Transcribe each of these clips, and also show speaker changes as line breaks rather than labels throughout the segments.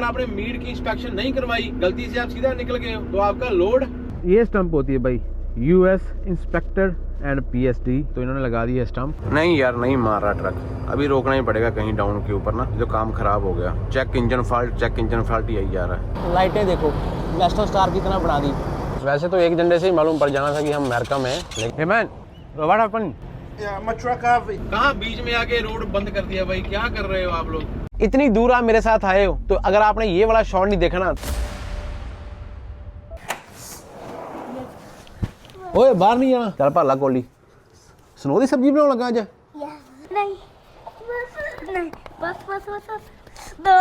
आपने मीट की इंस्पेक्शन नहीं करवाई, गलती से आप सीधा निकल गए हो, तो आपका लोड, ये स्टंप होती है भाई US इंस्पेक्टेड एंड PSD, तो इन्होंने लगा दिया स्टंप। नहीं यार नहीं मार रहा ट्रक, अभी रोकना ही पड़ेगा कहीं डाउन के ऊपर ना, जो काम खराब हो गया। चेक इंजन फॉल्ट यही जा रहा है। लाइटें देखो नेशनल स्टार की तरह बना दी। वैसे तो एक झंडे से ही मालूम पड़ जाना था कि हम अमेरिका में हैं, लेकिन मैन व्हाट हैपेंड, कहाँ बीच में आके रोड बंद कर दिया भाई, क्या कर रहे हो आप लोग? इतनी दूर आप मेरे साथ आए हो, तो अगर आपने ये वाला शॉट नहीं देखा ना, ओए बाहर नहीं जाना, चल भाला कोली। स्नो दी सब्जी बनाने लगा आज?
नहीं बस दो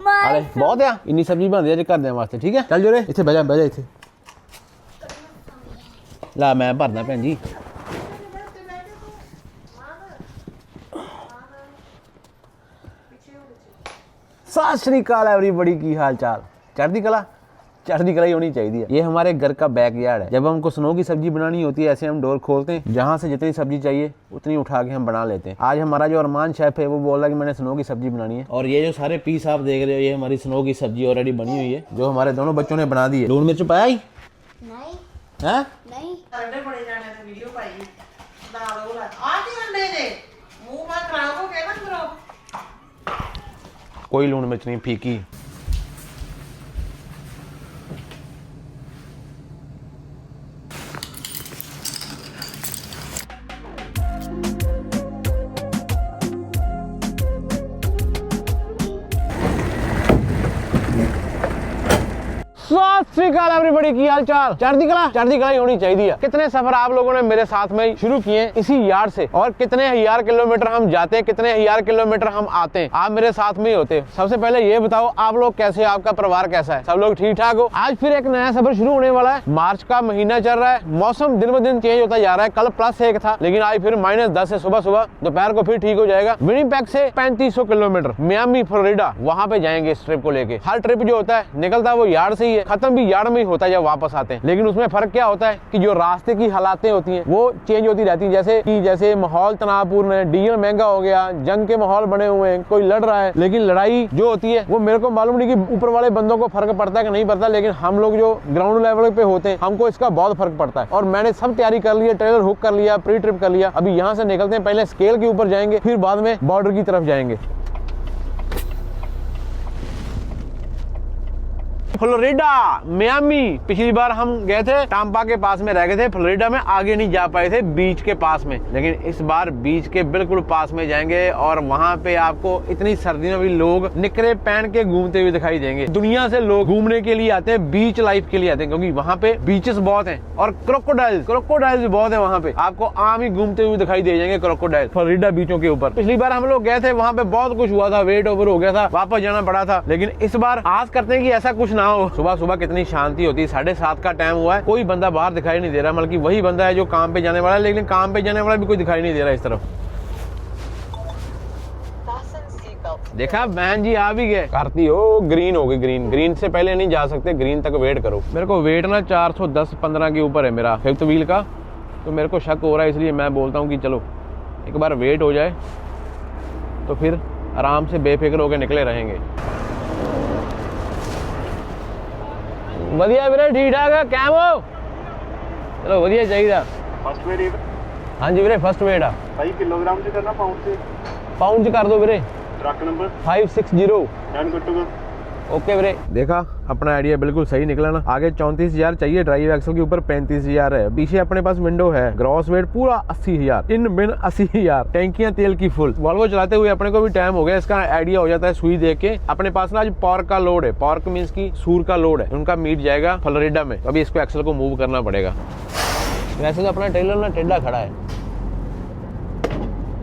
अरे बहुत है, इन्नी सब्जी बना दे कर दे वास्ते, ठीक है चल जो रे इत्थे बह जा इत्थे, ला मैं भरना भैन जी। सत श्री अकाल एवरीबॉडी, की हाल चाल? चढ़ती कला ही होनी चाहिए। ये हमारे घर का बैकयार्ड है। जब हमको स्नो की सब्जी बनानी होती है, ऐसे हम डोर खोलते हैं, जहाँ से जितनी सब्जी चाहिए उतनी उठा के हम बना लेते हैं। आज हमारा जो अरमान शेफ है वो बोल रहा है कि मैंने स्नो की सब्जी बनानी है, और ये जो सारे पीस आप देख रहे हो ये हमारी स्नो की सब्जी ऑलरेडी बनी हुई है, जो हमारे दोनों बच्चों ने बना दी है। लून मिर्च पाया ही नहीं कोई लून मिर्च नहीं, फीकी। सत श्री अकाल एवरीबॉडी, की हाल चाल? चढ़ती कला ही होनी चाहिए। कितने सफर आप लोगों ने मेरे साथ में शुरू किए इसी यार्ड से, और कितने हजार किलोमीटर हम जाते हैं, कितने हजार किलोमीटर हम आते हैं, आप मेरे साथ में ही होते हैं। सबसे पहले ये बताओ आप लोग कैसे, आपका परिवार कैसा है, सब लोग ठीक ठाक हो? आज फिर एक नया सफर शुरू होने वाला है। मार्च का महीना चल रहा है, मौसम दिन ब दिन चेंज होता जा रहा है। कल +1 था, लेकिन आज फिर -10 है सुबह दोपहर को फिर ठीक हो जाएगा। विनिपेग से 3500 किलोमीटर मियामी फ्लोरिडा, वहां पे जाएंगे इस ट्रिप को लेके। हर ट्रिप जो होता है निकलता है वो यार्ड से ही है, खत्म भी यार्ड में ही होता है जब वापस आते हैं। लेकिन उसमें फर्क क्या होता है कि जो रास्ते की हालातें होती हैं वो चेंज होती रहती है। जैसे माहौल तनावपूर्ण है, डीजल महंगा हो गया, जंग के माहौल बने हुए हैं, कोई लड़ रहा है, लेकिन लड़ाई जो होती है वो मेरे को मालूम नहीं कि ऊपर वाले बंदों को फर्क पड़ता है कि नहीं पड़ता, लेकिन हम लोग जो ग्राउंड लेवल पे होते हैं हमको इसका बहुत फर्क पड़ता है। और मैंने सब तैयारी कर ली है, ट्रेलर हुक कर लिया, प्री ट्रिप कर लिया। अभी यहाँ से निकलते हैं, पहले स्केल के ऊपर जाएंगे, फिर बाद में बॉर्डर की तरफ जाएंगे। फ्लोरिडा मियामी, पिछली बार हम गए थे टाम्पा के पास में रह गए थे, फ्लोरिडा में आगे नहीं जा पाए थे बीच के पास में, लेकिन इस बार बीच के बिल्कुल पास में जाएंगे। और वहाँ पे आपको इतनी सर्दियों में भी लोग निकरे पहन के घूमते हुए दिखाई देंगे। दुनिया से लोग घूमने के लिए आते हैं, बीच लाइफ के लिए आते हैं, क्योंकि वहाँ पे बीचेस बहुत हैं और क्रोकोडाइल्स बहुत है। वहाँ पे आपको आम ही घूमते हुए दिखाई दे जाएंगे क्रोकोडाइल फ्लोरिडा बीचों के ऊपर। पिछली बार हम लोग गए थे, वहाँ पे बहुत कुछ हुआ था, वेट ओवर हो गया था, वापस जाना पड़ा था। लेकिन इस बार आस करते हैं कि ऐसा कुछ ना हो। सुबह कितनी शांति होती है, 7:30 का टाइम हुआ है, कोई बंदा बाहर दिखाई नहीं दे रहा, बल्कि वही बंदा है जो काम पे जाने वाला है, लेकिन काम पे जाने वाला भी कोई दिखाई नहीं दे रहा इस तरफ। देखा बहन जी आ भी गए, करती हो ग्रीन हो गई, ग्रीन से पहले नहीं जा सकते, ग्रीन तक वेट करो। मेरे को वेट ना 410-15 के ऊपर है मेरा फिफ्थ व्हील का, तो मेरे को शक हो रहा है, इसलिए मैं बोलता हूँ कि चलो एक बार वेट हो जाए तो फिर आराम से बेफिक्र होकर निकले रहेंगे। ਵਧੀਆ ਵੀਰੇ, ठीक ठाक है, कैम हो? चलो ਵਧੀਆ चाहिए।
First wait?
हाँ जी ਵੀਰੇ फर्स्ट वेट आ
भाई किलोग्राम च करना
पाउंड च कर दो ਵੀਰੇ।
Truck number
560
and good to go.
Okay वीरे। देखा अपना आइडिया बिल्कुल सही निकला ना। आगे 34,000 चाहिए, ड्राइव एक्सल के ऊपर 35,000 है, पीछे अपने पास विंडो है, ग्रॉस वेट पूरा 80,000, इन बिन 80,000, टैंकियां तेल की फुल। वॉल्वो चलाते हुए अपने को भी टाइम हो गया, इसका आइडिया हो जाता है सुई देख के। अपने पास ना आज पॉर्क का लोड है, पॉर्क मीन्स की सूर का लोड है, उनका मीट जाएगा फ्लोरिडा में, अभी इसको एक्सल को मूव करना पड़ेगा। वैसे तो अपना ट्रेलर ना टेढ़ा खड़ा है,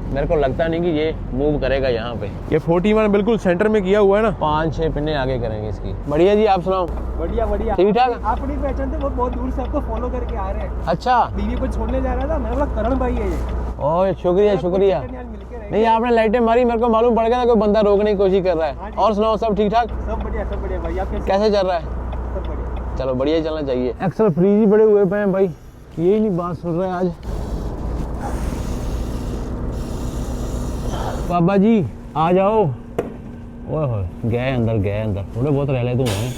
मेरे को लगता नहीं कि ये मूव करेगा यहाँ पे। ये 41 बिल्कुल सेंटर में किया हुआ है ना, 5-6 पिने आगे करेंगे इसकी। बढ़िया जी, आप सुनाओ?
बढ़िया बढ़िया,
ठीक ठाक।
आप नहीं पहचानते, बहुत दूर से आपको फॉलो करके आ रहे हैं।
अच्छा,
बीवी को छोड़ने जा रहा था, मैं बोला करण भाई है ये।
ओह शुक्रिया। नहीं आपने लाइटें मारी, मेरे को मालूम पड़ गया था कोई बंदा रोकने की कोशिश कर रहा है। और सुनाओ, सब ठीक ठाक?
सब बढ़िया भाई। आप
कैसे चल रहा है?
सब बढ़िया।
चलो बढ़िया चलना चाहिए। एक्सल फ्रीज ही बड़े हुए पे हैं भाई, यही नहीं बात सुन रहे आज। बाबा जी आ जाओ, ओए होए, गए अंदर थोड़े बहुत रह ले तू हैं।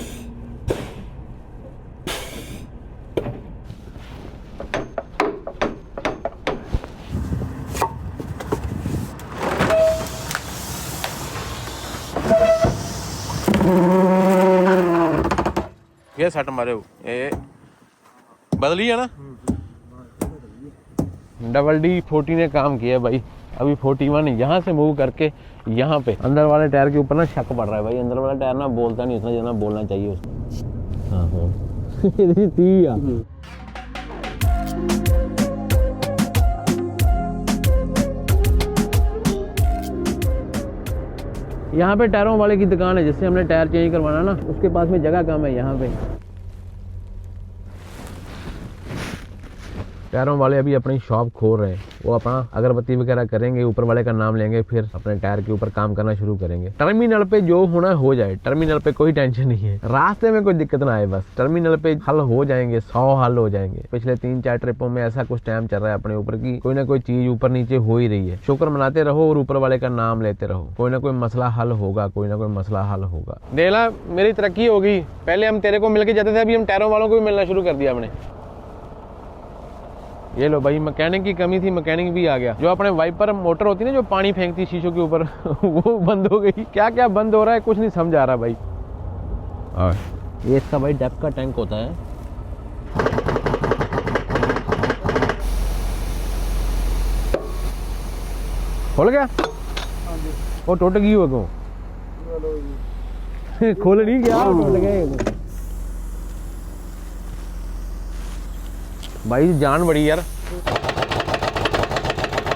ये सट मारे हो, ये बदली है ना। डबल डी 40 ने काम किया भाई। अभी 41 यहाँ से मूव करके यहाँ पे अंदर वाले टायर के ऊपर ना शक पड़ रहा है भाई। अंदर वाला टायर ना बोलता नहीं उतना जितना बोलना चाहिए उसको। हाँ हो यहाँ पे टायरों वाले की दुकान है, जिससे हमने टायर चेंज करवाना ना, उसके पास में जगह कम है। यहाँ पे टायरों वाले अभी अपनी शॉप खोल रहे हैं। वो अपना अगरबत्ती वगैरह करेंगे, ऊपर वाले का नाम लेंगे, फिर अपने टायर के ऊपर काम करना शुरू करेंगे। टर्मिनल पे जो होना हो जाए, टर्मिनल पे कोई टेंशन नहीं है, रास्ते में कोई दिक्कत ना आए, बस टर्मिनल पे हल हो जाएंगे, 100 हल हो जाएंगे। पिछले 3-4 ट्रिपों में ऐसा कुछ टाइम चल रहा है अपने ऊपर की कोई ना कोई चीज ऊपर नीचे हो ही रही है। शुक्र मनाते रहो और ऊपर वाले का नाम लेते रहो, कोई ना कोई मसला हल होगा, कोई ना कोई मसला हल होगा। डेला मेरी तरक्की होगी, पहले हम तेरे को मिलके जाते थे, अभी हम टायरों वालों को भी मिलना शुरू कर दिया हमने। ये लो भाई, मैकेनिक की कमी थी, मैकेनिक भी आ गया। जो अपने वाइपर मोटर होती है ना, जो पानी फेंकती शीशों के ऊपर वो बंद हो गई। क्या क्या बंद हो रहा है कुछ नहीं समझ आ रहा भाई। और ये इसका भाई डेप्थ का टैंक होता है। खोल गया वो टूट गई हो गो खोल नहीं गया, टूट गए भाई। जान बड़ी यार,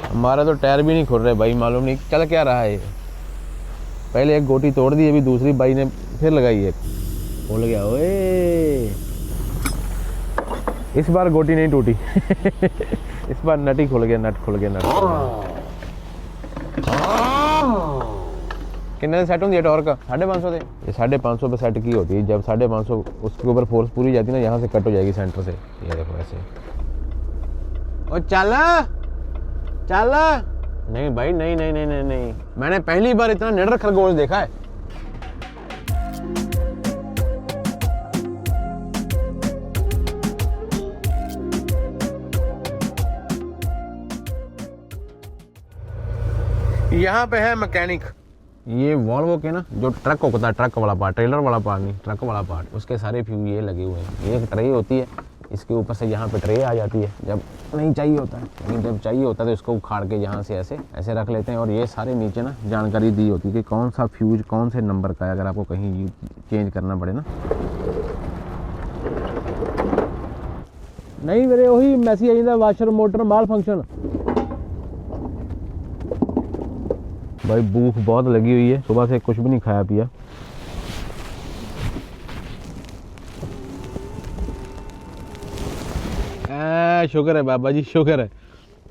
हमारा तो टायर भी नहीं खुल रहे भाई, मालूम नहीं चल क्या रहा है। पहले एक गोटी तोड़ दी, अभी दूसरी भाई ने फिर लगाई है। खुल गया ओए, इस बार गोटी नहीं टूटी इस बार नट ही खुल गया, नट खुल गया, नट। कितने सेट होती है टॉर्क का? 550 थे। ये 550 पे सेट की होती है। जब 550 उसके ऊपर फोर्स पूरी जाती है ना, यहाँ से कट हो जाएगी सेंटर से। ये देखो ऐसे। ओ चल चल। नहीं भाई, नहीं नहीं नहीं नहीं नहीं, मैंने पहली बार इतना निडर खरगोश देखा है। यहाँ पे है मैकेनिक। ये वॉल्वो के ना जो ट्रक होता है, ट्रक वाला पार्ट, ट्रेलर वाला पार्ट नहीं, ट्रक वाला पार्ट, उसके सारे फ्यूज ये लगे हुए हैं। ये एक ट्रे होती है, इसके ऊपर से यहाँ पे ट्रे आ जाती है जब नहीं चाहिए होता है, लेकिन जब चाहिए होता है तो इसको उखाड़ के यहाँ से ऐसे ऐसे रख लेते हैं। और ये सारे नीचे ना जानकारी दी होती है कि कौन सा फ्यूज कौन से नंबर का है, अगर आपको कहीं चेंज करना पड़े ना। नहीं मेरे वही मैसेज आई था, वाशर मोटर माल फंक्शन। भाई भूख बहुत लगी हुई है, सुबह से कुछ भी नहीं खाया पिया। शुक्र है बाबा जी, शुक्र है।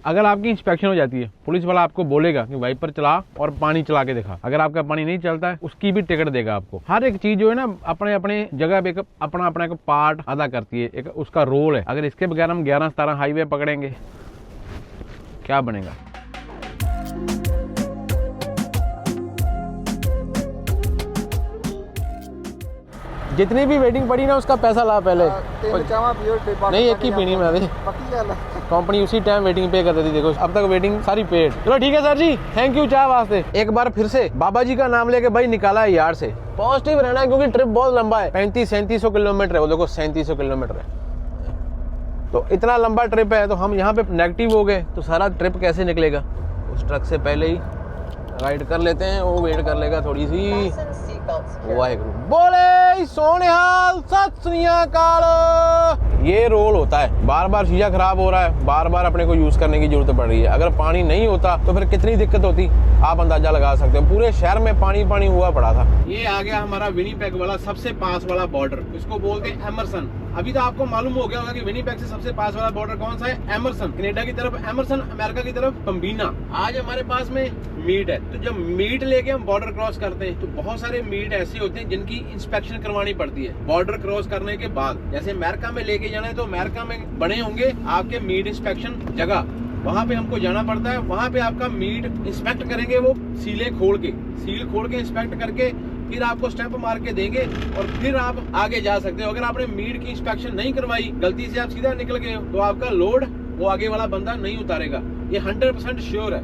अगर आपकी इंस्पेक्शन हो जाती है, पुलिस वाला आपको बोलेगा कि वाइपर चला और पानी चला के दिखा। अगर आपका पानी नहीं चलता है, उसकी भी टिकट देगा आपको। हर एक चीज जो है ना अपने अपने जगह पे अपना अपना एक पार्ट अदा करती है, एक उसका रोल है। अगर इसके बगैर हम 11-17 हाईवे पकड़ेंगे, क्या बनेगा? जितनी भी वेटिंग पड़ी ना, उसका पैसा ला पहले। नहीं, एक ही पीनी में कंपनी उसी टाइम वेटिंग पे कर देती। देखो अब तक वेटिंग सारी पेड। चलो ठीक है सर जी, थैंक यू चाय वास्ते। एक बार फिर से बाबा जी का नाम लेके भाई निकाला है यार्ड से। पॉजिटिव रहना है क्योंकि ट्रिप बहुत लंबा है, 3500-3700 किलोमीटर है। वो देखो 3700 किलोमीटर है, तो इतना लंबा ट्रिप है। तो हम यहाँ पे नेगेटिव हो गए तो सारा ट्रिप कैसे निकलेगा? उस ट्रक से पहले ही राइड कर लेते हैं, वो वेट कर लेगा थोड़ी सी। वाहेगुरु बोले सोनिहाल, सत श्री अकाल। ये रोल होता है, बार बार शीशा खराब हो रहा है, बार बार अपने को यूज करने की जरूरत पड़ रही है। अगर पानी नहीं होता तो फिर कितनी दिक्कत होती, आप अंदाजा लगा सकते हो। पूरे शहर में पानी पानी हुआ पड़ा था। ये आ गया हमारा विनीपेग वाला सबसे पास वाला बॉर्डर, इसको बोलते हैं एमरसन। अभी तो आपको मालूम हो गया होगा कि विनीपेग से सबसे पास वाला बॉर्डर कौन सा है? एमरसन। कनाडा की तरफ एमरसन, अमेरिका की तरफ पम्बीना। आज हमारे पास में मीट है, तो जब मीट लेके हम बॉर्डर क्रॉस करते हैं तो बहुत सारे मीट ऐसे होते हैं जिनकी इंस्पेक्शन करवानी पड़ती है बॉर्डर क्रॉस करने के बाद। जैसे अमेरिका में लेके जाना है तो अमेरिका में बने होंगे आपके मीट इंस्पेक्शन जगह, वहाँ पे हमको जाना पड़ता है। वहाँ पे आपका मीट इंस्पेक्ट करेंगे, वो सील खोल के इंस्पेक्ट करके फिर आपको स्टैंप मार के देंगे और फिर आप आगे जा सकते हो। अगर आपने मीट की इंस्पेक्शन नहीं करवाई, गलती से आप सीधा निकल गए तो आपका लोड वो आगे वाला बंदा नहीं उतारेगा, ये 100% श्योर है।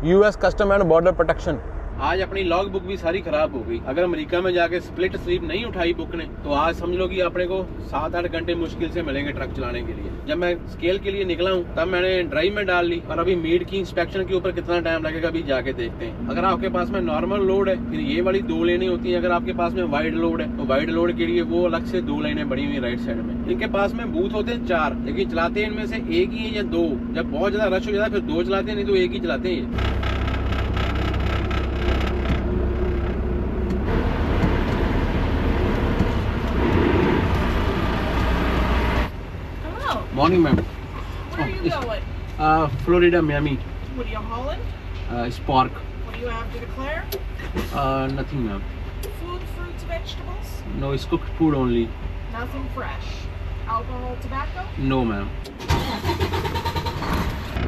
US custom and border protection. आज अपनी लॉग बुक भी सारी खराब हो गई। अगर अमेरिका में जाके स्प्लिट स्लीप नहीं उठाई बुक ने तो आज समझ लो कि अपने को 7-8 घंटे मुश्किल से मिलेंगे ट्रक चलाने के लिए। जब मैं स्केल के लिए निकला हूँ तब मैंने ड्राइव में डाल ली और अभी मीट की इंस्पेक्शन के ऊपर कितना टाइम लगेगा अभी जाके देखते हैं। अगर आपके पास में नॉर्मल लोड है फिर ये वाली 2 लेनें होती है। अगर आपके पास में वाइड लोड है तो वाइड लोड के लिए वो अलग से 2 लाइनें बनी हुई राइट साइड में। इनके पास में बूथ होते हैं 4, लेकिन चलाते हैं इनमें से एक ही है या 2। जब बहुत ज्यादा रश हो जाता है फिर 2 चलाते हैं, नहीं तो एक ही चलाते हैं। Morning, ma'am.
Where are you going?
Florida, Miami.
What are you hauling?
Spark.
What do you have to declare?
Nothing, ma'am.
Food, fruits, vegetables?
No, it's cooked food only.
Nothing fresh. Alcohol, tobacco?
No, ma'am.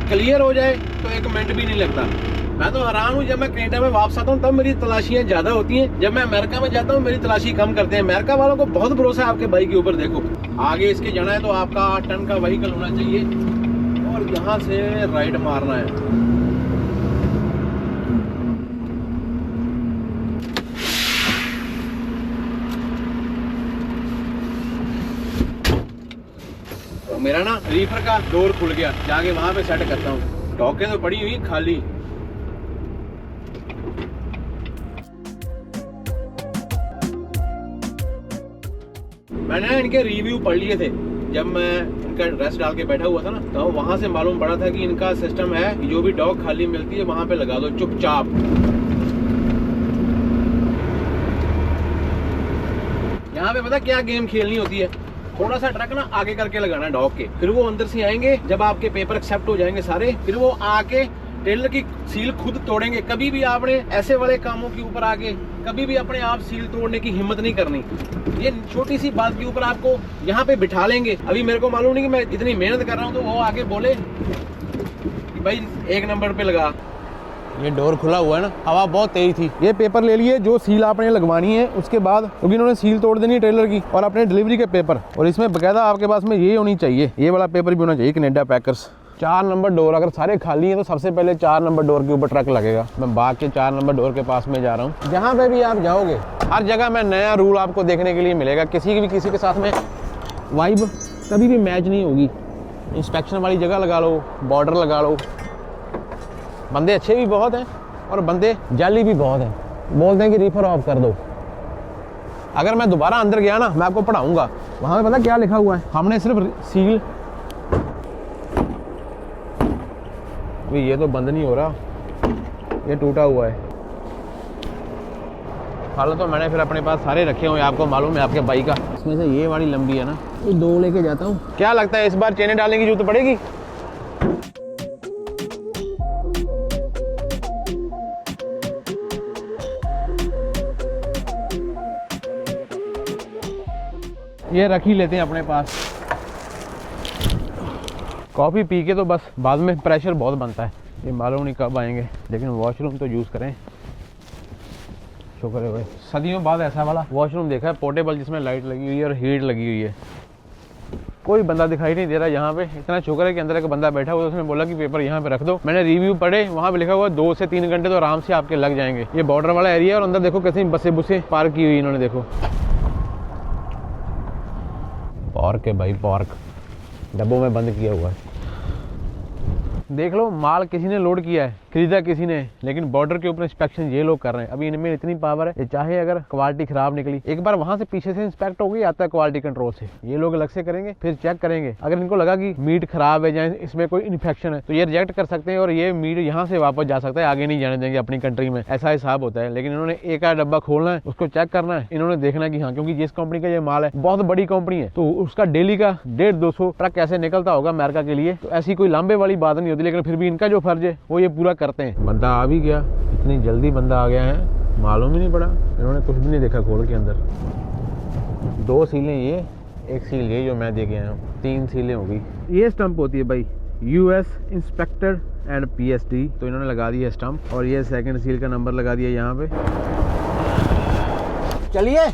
Clear हो जाए तो 1 minute भी नहीं लगता। मैं तो हैरान हूँ, जब मैं कनाडा में वापस आता हूँ तब मेरी तलाशियाँ ज्यादा होती हैं, जब मैं अमेरिका में जाता हूँ मेरी तलाशी कम करते हैं। अमेरिका वालों को बहुत भरोसा है आपके बाइक के ऊपर। देखो आगे इसके जाना है तो आपका 8 टन का व्हीकल होना चाहिए और यहाँ से राइट मारना है। मेरा ना रीफर का डोर खुल गया, जाके वहां पे सेट करता हूँ। डॉकें तो पड़ी हुई खाली। मैंने इनके रिव्यू पढ़ लिए थे जब मैं इनका ड्रेस डाल के बैठा हुआ था ना, तो वहां से मालूम पड़ा था कि इनका सिस्टम है कि जो भी डॉग खाली मिलती है वहां पे लगा दो चुपचाप। यहाँ पे पता क्या गेम खेलनी होती है, थोड़ा सा ट्रक ना आगे करके लगाना डॉग के, फिर वो अंदर से आएंगे। जब आपके पेपर एक्सेप्ट हो जाएंगे सारे, फिर वो आके टेलर की सील खुद तोड़ेंगे। कभी भी आपने ऐसे वाले कामों के ऊपर आके कभी भी अपने आप सील तोड़ने की हिम्मत नहीं करनी। ये छोटी सी बात के ऊपर आपको यहाँ पे बिठा लेंगे। अभी मेरे को मालूम नहीं कि मैं इतनी मेहनत कर रहा हूँ तो वो आगे बोले कि भाई 1 नंबर पे लगा। ये डोर खुला हुआ है ना, हवा बहुत तेज थी। ये पेपर ले लिए जो सील आपने लगवानी है उसके बाद, क्योंकि इन्होंने सील तोड़ देनी है ट्रेलर की, और अपने डिलीवरी के पेपर। और इसमें बकायदा आपके पास में ये होनी चाहिए, ये वाला पेपर भी होना चाहिए, कनाडा पैकर्स। 4 नंबर डोर अगर सारे खाली हैं तो सबसे पहले 4 नंबर डोर के ऊपर ट्रक लगेगा। मैं बाग के 4 नंबर डोर के पास में जा रहा हूँ। जहाँ पे भी आप जाओगे हर जगह में नया रूल आपको देखने के लिए मिलेगा। किसी के साथ में वाइब कभी भी मैच नहीं होगी। इंस्पेक्शन वाली जगह लगा लो, बॉर्डर लगा लो। बंदे अच्छे भी बहुत हैं और बंदे जाली भी बहुत हैं। बोलते हैं कि रीफर ऑफ कर दो। अगर मैं दोबारा अंदर गया ना, मैं आपको पढ़ाऊंगा, वहां पे पता क्या लिखा हुआ है। हमने सिर्फ सील, ये तो बंद नहीं हो रहा, ये टूटा हुआ है। हालांकि तो मैंने फिर अपने पास सारे रखे हुए, आपको मालूम है आपके बाइक का। इसमें से ये वाली लंबी है ना, ये 2 लेके जाता हूँ। क्या लगता है इस बार चेनें डालने की जरूरत पड़ेगी? ये रख ही लेते हैं अपने पास। कॉफ़ी पी के तो बस बाद में प्रेशर बहुत बनता है। ये मालूम नहीं कब आएंगे, लेकिन वॉशरूम तो यूज़ करें। शुक्र है भाई, सदियों बाद ऐसा वाला वॉशरूम देखा है पोर्टेबल, जिसमें लाइट लगी हुई है और हीट लगी हुई है। कोई बंदा दिखाई नहीं दे रहा यहाँ पे। इतना शुक्र है कि अंदर एक बंदा बैठा हुआ, उसने बोला कि पेपर यहाँ पे रख दो। मैंने रिव्यू पढ़े, वहाँ पे लिखा हुआ 2 से 3 घंटे तो आराम से आपके लग जाएंगे। ये बॉर्डर वाला एरिया है और अंदर देखो कैसे बसें पार्क की हुई इन्होंने। देखो पार्क है भाई, पार्क डब्बों में बंद किया हुआ है। देख लो, माल किसी ने लोड किया है, खरीदा किसी ने, लेकिन बॉर्डर के ऊपर इंस्पेक्शन ये लोग कर रहे हैं। अभी इनमें इतनी पावर है, ये चाहे अगर क्वालिटी खराब निकली, एक बार वहां से पीछे से इंस्पेक्ट हो गई, आता है क्वालिटी कंट्रोल से, ये लोग अलग से करेंगे, फिर चेक करेंगे। अगर इनको लगा कि मीट खराब है या इसमें कोई इन्फेक्शन है तो ये रिजेक्ट कर सकते हैं और ये मीट यहाँ से वापस जा सकता है, आगे नहीं जाने देंगे अपनी कंट्री में। ऐसा हिसाब होता है। लेकिन इन्होंने एक आध डब्बा खोलना है, उसको चेक करना है, इन्होंने देखना कि हाँ, क्योंकि जिस कंपनी का ये माल है बहुत बड़ी कंपनी है, तो उसका डेली का 150-200 ट्रक कैसे निकलता होगा अमेरिका के लिए। तो ऐसी कोई लंबे वाली बात नहीं होती, लेकिन फिर भी इनका जो फर्ज है वो ये पूरा करते हैं। बंदा आ भी गया, इतनी जल्दी बंदा आ गया है, मालूम ही नहीं पड़ा। इन्होंने कुछ भी नहीं देखा खोल के अंदर। 2 सीलें ये, 1 सील ये जो मैं दे के आया हूँ, 3 सीलें हो गई। ये स्टंप होती है भाई, US इंस्पेक्टर एंड PSD, तो इन्होंने लगा दिया स्टंप और ये सेकंड सील का नंबर लगा दिया यहाँ पे। चलिए,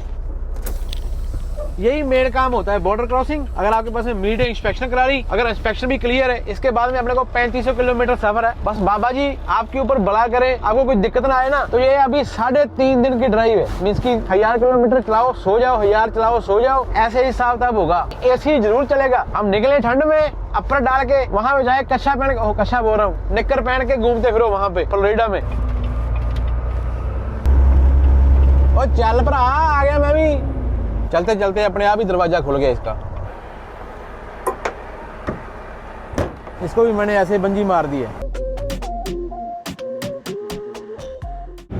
यही मेन काम होता है बॉर्डर क्रॉसिंग। अगर आपके पास में मीट इंस्पेक्शन करा ली, अगर इंस्पेक्शन भी क्लियर है, इसके बाद में अपने को 3500 किलोमीटर सफर है। बस बाबा जी आपके ऊपर बड़ा करे, आपको कोई दिक्कत ना आए ना, तो ये अभी 3.5 दिन की ड्राइव है। मींस की 1000 किलोमीटर चलाओ सो जाओ, 1000 चलाओ सो जाओ, ऐसे हिसाब किताब होगा। AC जरूर चलेगा। हम निकले ठंड में, अपर डाल के वहां पे जाए, कच्छा पहन के, कच्छा बोल रहा हूँ, निक्कर पहन के घूमते फिरो वहां पे फ्लोरिडा में। ओ चल भरा, आ गया मैं भी। चलते चलते अपने आप ही दरवाजा खुल गया इसका। इसको भी मैंने ऐसे बंजी मार दी है।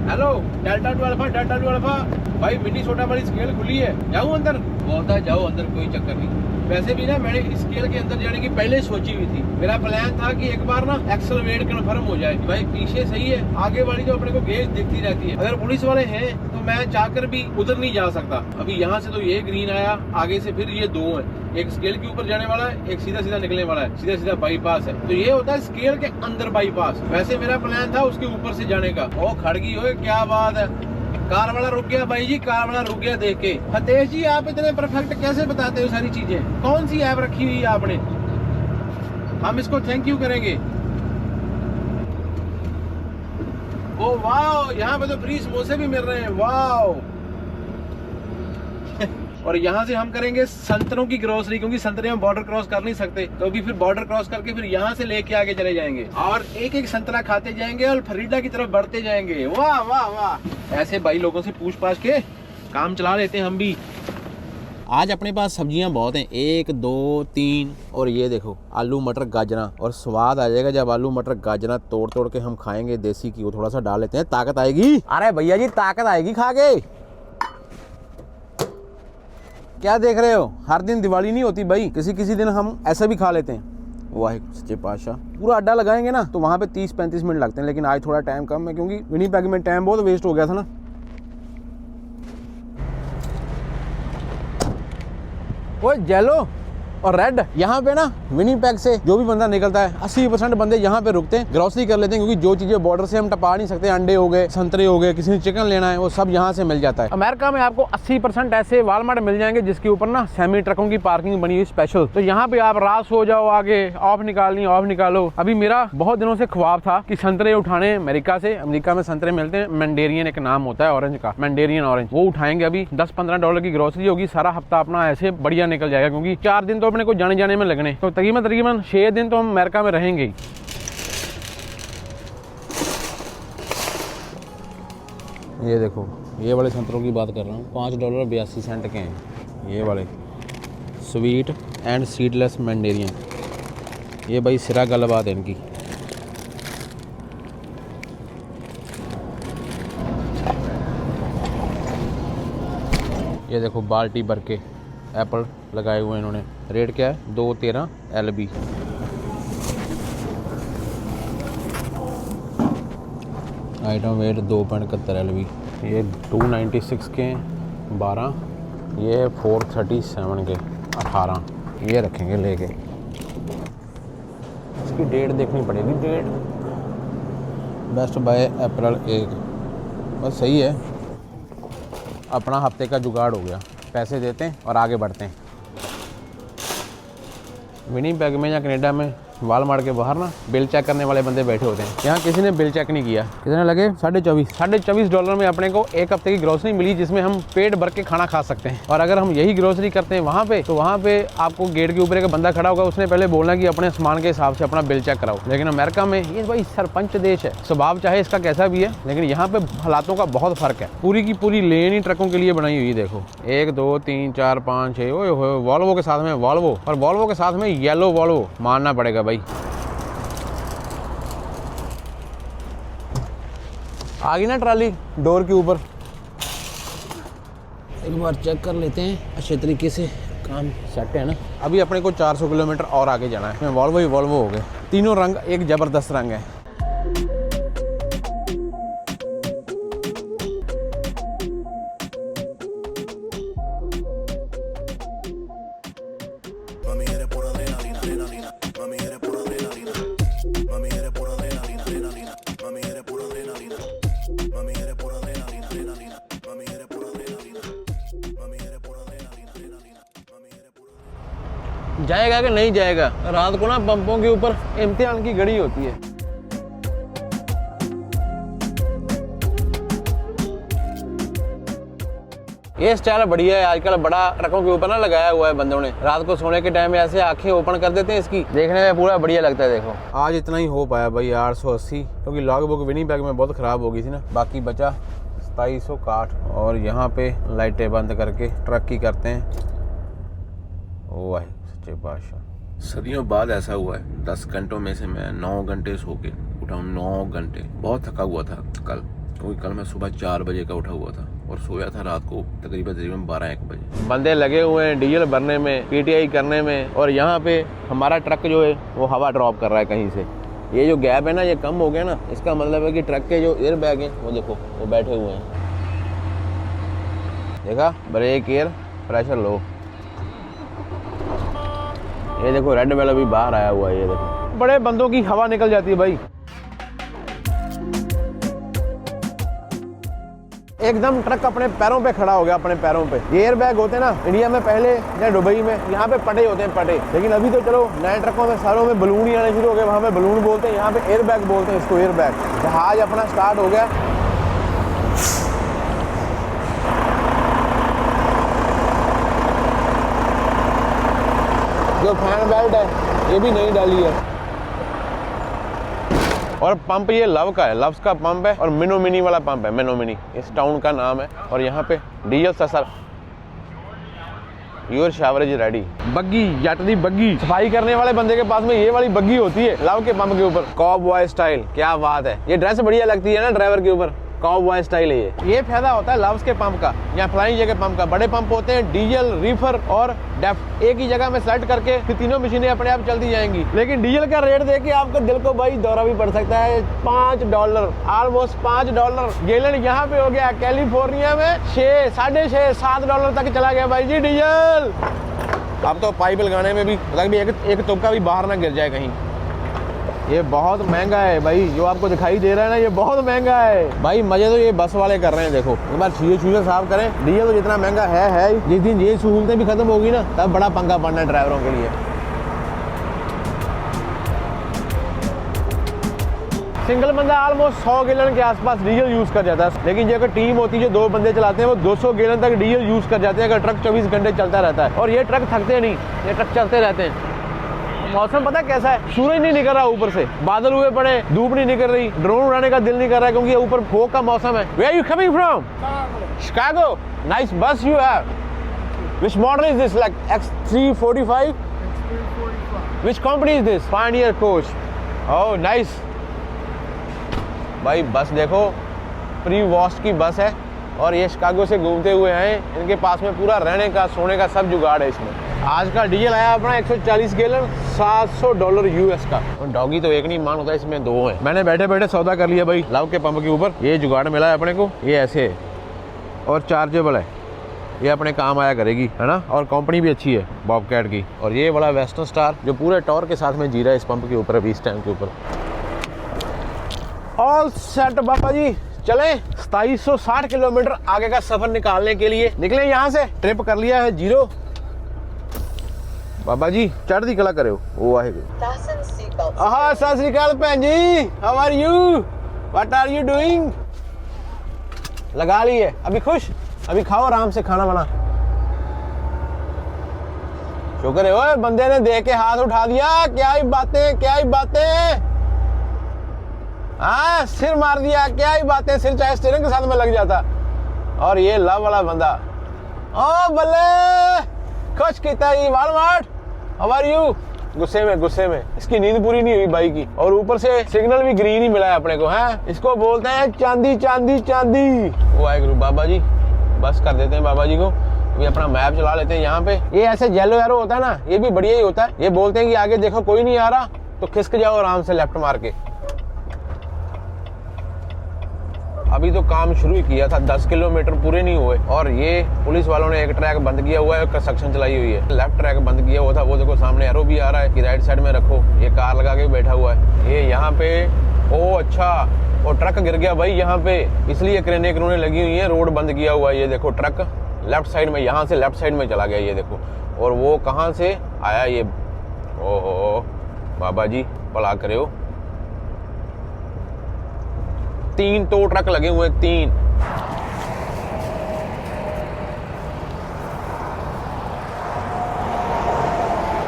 हेलो, डेल्टा टू अल्फा भाई, मिनीसोटा वाली स्केल खुली है, जाऊं अंदर? बोलता है जाओ अंदर, कोई चक्कर नहीं। वैसे भी ना मैंने इस स्केल के अंदर जाने की पहले सोची हुई थी। मेरा प्लान था कि एक बार ना एक्सल वेट कन्फर्म हो जाए। भाई पीछे सही है, आगे वाली जो अपने को गेज दिखती रहती है। अगर पुलिस वाले हैं तो मैं चाहकर भी उधर नहीं जा सकता। अभी यहाँ से तो ये ग्रीन आया, आगे से फिर ये 2 है, एक स्केल के ऊपर जाने वाला है, एक सीधा सीधा निकलने वाला है, सीधा सीधा बाईपास है। तो ये होता है स्केल के अंदर बाईपास। वैसे मेरा प्लान था उसके ऊपर से जाने का। ओ खड़गी हो, क्या बात है, कार वाला रुक गया भाई जी, कार वाला रुक गया देख के। फतेह जी आप इतने परफेक्ट कैसे बताते हो सारी चीजें? कौन सी ऐप रखी हुई है आपने? हम इसको थैंक यू करेंगे। ओ वाह, यहाँ पे तो फ्री समोसे भी मिल रहे हैं, वाह। और यहाँ से हम करेंगे संतरों की ग्रोसरी, क्योंकि संतरे हम बॉर्डर क्रॉस कर नहीं सकते, तो अभी फिर बॉर्डर क्रॉस करके फिर यहाँ से लेके आगे चले जाएंगे और एक एक संतरा खाते जाएंगे और फ्लोरिडा की तरफ बढ़ते जाएंगे। वाह वाह वाह, ऐसे भाई लोगों से पूछ पाछ के काम चला लेते हैं हम भी। आज अपने पास सब्जियां बहुत हैं, 1 2 3, और ये देखो आलू मटर गाजरा। और स्वाद आ जाएगा जब आलू मटर गाजरा तोड़ तोड़ के हम खाएंगे। देसी घी थोड़ा सा डाल लेते हैं, ताकत आएगी। अरे भैया जी ताकत आएगी खा के। क्या देख रहे हो, हर दिन दिवाली नहीं होती भाई, किसी किसी दिन हम ऐसा भी खा लेते हैं। वाहिगुरू सच्चे पातशाह। पूरा अड्डा लगाएंगे ना तो वहाँ पे 30-35 मिनट लगते हैं, लेकिन आज थोड़ा टाइम कम है क्योंकि विनीपेग में टाइम बहुत वेस्ट हो गया था ना। वो येलो और रेड, यहाँ पे ना विनीपेग से जो भी बंदा निकलता है 80% बंदे यहाँ पे रुकते हैं, ग्रोसरी कर लेते हैं, क्योंकि जो चीजें बॉर्डर से हम टपा नहीं सकते, अंडे हो गए, संतरे हो गए, किसी ने चिकन लेना है, वो सब यहाँ से मिल जाता है। अमेरिका में आपको 80% ऐसे वालमार्ट मिल जाएंगे जिसके ऊपर ना सेमी ट्रकों की पार्किंग बनी हुई स्पेशल। तो यहाँ पे आप रात हो जाओ, आगे ऑफ निकालनी ऑफ निकालो। अभी मेरा बहुत दिनों से ख्वाब था कि संतरे उठाने अमेरिका से। अमेरिका में संतरे मिलते हैं, मैंडेरियन एक नाम होता है ऑरेंज का, मैंडेरियन ऑरेंज, वो उठाएंगे। अभी $10-15 की ग्रोसरी होगी, सारा हफ्ता अपना ऐसे बढ़िया निकल जाएगा, क्योंकि 4 दिन तो अपने को जाने जाने में लगने, तो तकरीबन 6 दिन तो हम अमेरिका में रहेंगे ही। ये देखो, ये वाले संतरों की बात कर रहा हूँ, $5.82 के हैं ये वाले, स्वीट एंड सीडलेस मैंडेरियन। ये भाई सिरा गलबात है इनकी। ये देखो बाल्टी भर के एप्पल लगाए हुए इन्होंने। रेट क्या है? 2.13 LB। Item wait 2.71 LB। ये 296 के 12, ये 437 के 18। ये रखेंगे लेके। इसकी डेट देखनी पड़ेगी, डेट। Best by April 1। बस सही है, अपना हफ्ते का जुगाड़ हो गया। पैसे देते हैं और आगे बढ़ते हैं। विनीपेग में या कनाडा में वालमार्ट के बाहर ना बिल चेक करने वाले बंदे बैठे होते हैं। यहाँ किसी ने बिल चेक नहीं किया। कितने लगे? $24 में अपने को एक हफ्ते की ग्रोसरी मिली, जिसमें हम पेट भर के खाना खा सकते हैं। और अगर हम यही ग्रोसरी करते हैं वहाँ पे, तो वहाँ पे आपको गेट के ऊपर एक बंदा खड़ा होगा, उसने पहले बोलना कि अपने सामान के हिसाब से अपना बिल चेक कराओ। लेकिन अमेरिका में ये भाई सरपंच देश है, स्वभाव चाहे इसका कैसा भी है, लेकिन यहाँ पे हालातों का बहुत फर्क है। पूरी की पूरी लेन ही ट्रकों के लिए बनाई हुई। देखो 1 2 3 4 5 6, ओए वॉल्वो के साथ में वॉल्वो, और वॉल्वो के साथ में येलो वॉल्वो, मानना पड़ेगा भाई। आ गई ना ट्राली डोर के ऊपर। एक बार चेक कर लेते हैं अच्छे तरीके से, काम सेट है ना। अभी अपने को 400 किलोमीटर और आगे जाना है। वॉल्वो ही वॉल्वो हो गए। तीनों रंग एक ज़बरदस्त रंग है।
Mami, eres pura adrenalina, adrenalina. Mami, eres pura adrenalina.
जाएगा कि नहीं जाएगा। रात को ना पंपों के ऊपर इम्तिहान की घड़ी होती है। ये स्टाइल बढ़िया है, आजकल बड़ा ट्रकों के ऊपर ना लगाया हुआ है बंदों ने। रात को सोने के टाइम में ऐसे आंखें ओपन कर देते हैं इसकी, देखने में पूरा बढ़िया लगता है। देखो आज इतना ही हो पाया भाई 880, क्योंकि लॉग बुक विनिपेग में बहुत ख़राब हो गई थी ना। बाकी बचा 2760। और यहाँ पे लाइटें बंद करके ट्रक की करते हैं। ओ भाई सच्चे बादशाह, सदियों बाद ऐसा हुआ है। 10 घंटों में से मैं 9 घंटे सो के उठा हूँ। 9 घंटे। बहुत थका हुआ था कल, क्योंकि कल मैं सुबह 4 बजे का उठा हुआ था और सोया था रात को तकरीबन 12-1 बजे। बंदे लगे हुए हैं डीजल भरने में, पीटीआई करने में, और यहाँ पे हमारा ट्रक जो है वो हवा ड्रॉप कर रहा है कहीं से। ये जो गैप है ना ये कम हो गया ना, इसका मतलब है कि ट्रक के जो एयर बैग हैं वो देखो वो बैठे हुए हैं। देखा, ब्रेक एयर प्रेशर लो। ये देखो रेड वाला भी बाहर आया हुआ है। ये देखो बड़े बंदों की हवा निकल जाती है भाई। एकदम ट्रक अपने पैरों पे खड़ा हो गया, अपने पैरों पे। ये एयर बैग होते हैं ना इंडिया में पहले या दुबई में, यहाँ पे पटे होते हैं पटे। लेकिन अभी तो चलो नए ट्रकों में सारों में बलून ही आने शुरू हो गए। वहाँ पे बलून बोलते हैं, यहाँ पे एयर बैग बोलते हैं इसको, एयर बैग। जहाज अपना स्टार्ट हो गया। जो फैन बेल्ट है ये भी नहीं डाली है। और पंप ये लव का है, लव्स का पंप है, और मिनो मिनी वाला पंप है। मिनो मिनी इस टाउन का नाम है। और यहाँ पे डीजल ससर your shower is ready. Buggy, जट दी बग्गी। सफाई करने वाले बंदे के पास में ये वाली बग्गी होती है लव के पंप के ऊपर। कॉबॉय स्टाइल, क्या बात है। ये ड्रेस बढ़िया लगती है ना ड्राइवर के ऊपर, कॉबॉय स्टाइल है ये फायदा होता है लव्स के पंप का या फ्लाइंग जे के पंप का। बड़े पंप होते हैं डीजल, रीफर और डेफ, एक ही जगह में सेलेक्ट करके फिर तीनों मशीनें अपने आप चलती जाएंगी। लेकिन डीजल का रेट देख के आपका दिल को भाई दौरा भी पड़ सकता है। $5, ऑलमोस्ट $5 गैलन यहाँ पे हो गया। कैलिफोर्निया में 6, $6.5, $7 तक चला गया भाई जी डीजल। अब तो पाइप लगाने में भी मतलब एक तुक्का भी बाहर ना गिर जाए कहीं। ये बहुत महंगा है भाई, जो आपको दिखाई दे रहा है ना ये बहुत महंगा है भाई। मजे तो ये बस वाले कर रहे हैं। देखो एक बार चीजें साफ करें। डीजल तो जितना महंगा है जिस दिन ये सहूलतें भी खत्म होगी ना तब बड़ा पंगा पड़ना है ड्राइवरों के लिए। सिंगल बंदा ऑलमोस्ट 100 गैलन के आसपास डीजल यूज कर जाता है। लेकिन जो अगर टीम होती है जो 2 बंदे चलाते हैं वो 200 गैलन तक डीजल यूज कर जाते हैं, अगर ट्रक 24 घंटे चलता रहता है। और ये ट्रक थकते नहीं, ये ट्रक चलते रहते हैं। मौसम पता कैसा है, सूरज नहीं निकल रहा ऊपर से, बादल हुए पड़े, धूप नहीं निकल रही, ड्रोन उड़ाने का दिल नहीं कर रहा है क्योंकि ये ऊपर फोग का मौसम है। Where are you coming from? Chicago. Nice bus you have. Which model is this? Like X345? X345. Which company is this? Pioneer Coach. Oh, nice. भाई बस देखो, प्री वॉश की बस है और ये शिकागो से घूमते हुए आए। इनके पास में पूरा रहने का, सोने का सब जुगाड़ है इसमें। आज का डीजल आया अपना 140 गैलन, $700 यूएस का। और डॉगी तो एक नहीं मान होता, इसमें 2 है। मैंने बैठे बैठे सौदा कर लिया भाई लव के पंप के ऊपर। ये जुगाड़ मिला है अपने को, ये ऐसे है और चार्जेबल है, ये अपने काम आया करेगी, है ना। और कंपनी भी अच्छी है बॉबकैट की। और ये बड़ा वेस्टर्न स्टार जो पूरे टॉर के साथ में जी रहा है इस पंप के ऊपर अभी इस टाइम के ऊपर। ऑल सेट बाबा जी, चले 2760 किलोमीटर आगे का सफर निकालने के लिए निकले यहाँ से। ट्रिप कर लिया है 0। बाबा जी चढ़ती कला करे वो आएगा। हाँ सत श्री अकाल भैन जी, how are you, what are you doing. लगा ली है अभी, खुश, अभी खाओ आराम से खाना बना। शुक्र है ओए बंदे ने देख के हाथ उठा दिया। क्या ही बातें, क्या ही बातें। हाँ सिर मार दिया, क्या ही बातें। सिर चाहे स्टीयरिंग के साथ में लग जाता। और ये लव वाला बंदा, ओ बल्ले, खुश किता ही वालमार्ट, हाउ आर यू। गुस्से में इसकी नींद पूरी नहीं हुई भाई की, और ऊपर से सिग्नल भी ग्रीन ही मिला है अपने को। है इसको बोलते हैं चांदी चांदी चांदी। वाहिगुरु बाबा जी, बस कर देते हैं बाबा जी को। अभी अपना मैप चला लेते हैं। यहाँ पे ये ऐसे येलो एरो होता है ना, ये भी बढ़िया ही होता है। ये बोलते हैं कि आगे देखो कोई नहीं आ रहा तो खिसक जाओ आराम से लेफ्ट मार के। अभी तो काम शुरू ही किया था, 10 किलोमीटर पूरे नहीं हुए और ये पुलिस वालों ने एक ट्रैक बंद किया हुआ है, कंस्ट्रक्शन चलाई हुई है। लेफ्ट ट्रैक बंद किया हुआ था, वो देखो सामने एरो भी आ रहा है कि राइट साइड में रखो। ये कार लगा के बैठा हुआ है ये यहाँ पे। ओ अच्छा, और ट्रक गिर गया भाई यहाँ पे, इसलिए क्रेनें क्रूनें लगी हुई है, रोड बंद किया हुआ है। ये देखो ट्रक लेफ्ट साइड में, यहाँ से लेफ्ट साइड में चला गया ये देखो। और वो कहाँ से आया ये, ओहो बाबा जी भला करे हो। 3 टो ट्रक लगे हुए, 3।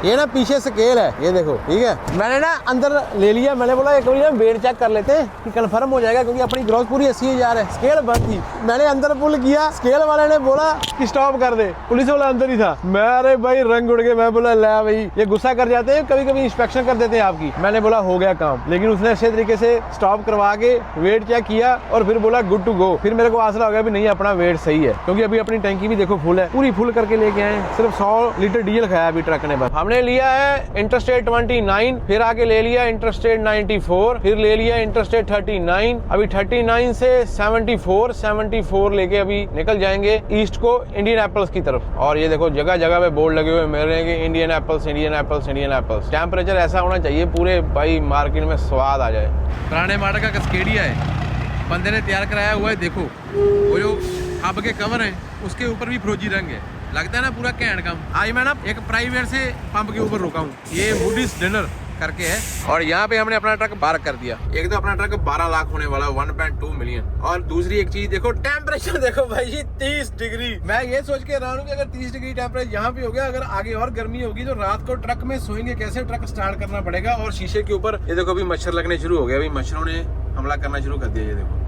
ये ना पीछे स्केल है, ये देखो, ठीक है। मैंने ना अंदर ले लिया, मैंने बोला एक बार ना वेट चेक कर लेते हैं कि कंफर्म हो जाएगा, क्योंकि अपनी ग्रॉस पूरी 80,000 है। स्केल बंद थी, मैंने अंदर पुल किया, स्केल वाले ने बोला कि स्टॉप कर दे, पुलिस वाला अंदर ही था। मैं अरे भाई रंग उड़ गए, मैं बोला ला भाई, ये गुस्सा कर जाते हैं, कभी कभी इंस्पेक्शन कर देते हैं आपकी। मैंने बोला हो गया काम, लेकिन उसने अच्छे तरीके से स्टॉप करवा के वेट चेक किया और फिर बोला गुड टू गो। फिर मेरे को आसरा हो गया भी नहीं, अपना वेट सही है, क्योंकि अभी अपनी टैंकी भी देखो फुल है, पूरी फुल करके लेके आए। सिर्फ 100 लीटर डीजल खाया अभी ट्रक ने। बस हमने लिया है इंटरस्टेट 29, फिर आके ले लिया इंटरस्टेट 94, फिर ले लिया इंटरस्टेट 39। अभी 39 से 74 लेके अभी निकल जाएंगे ईस्ट को, इंडियन एप्पल्स की तरफ। और ये देखो जगह जगह पे बोर्ड लगे हुए मिल रहे हैं कि Indian apples, Indian apples, Indian apples. Temperature ऐसा होना चाहिए पूरे भाई मार्केट में स्वाद आ जाए। पुराने मॉडल का कस्केडिया है, बंदे ने तैयार कराया हुआ है। देखो वो जो हब के कवर है उसके ऊपर भी फरोजी रंग है, लगता है ना पूरा कैंड काम। आज मैं ना एक प्राइवेट से पंप के ऊपर रुका हूँ, ये वुडीज डिनर करके है, और यहाँ पे हमने अपना ट्रक पार्क कर दिया। एक तो अपना ट्रक 12 लाख होने वाला, 1.2 मिलियन। और दूसरी एक चीज देखो, टेम्परेचर देखो भाई 30 डिग्री। मैं ये सोच के हैरान हूँ कि अगर 30 डिग्री टेम्परेचर यहाँ पे हो गया, अगर आगे और गर्मी होगी तो रात को ट्रक में सोएंगे कैसे? ट्रक स्टार्ट करना पड़ेगा। और शीशे के ऊपर ये देखो अभी मच्छर लगने शुरू हो गया, अभी मच्छरों ने हमला करना शुरू कर दिया। ये देखो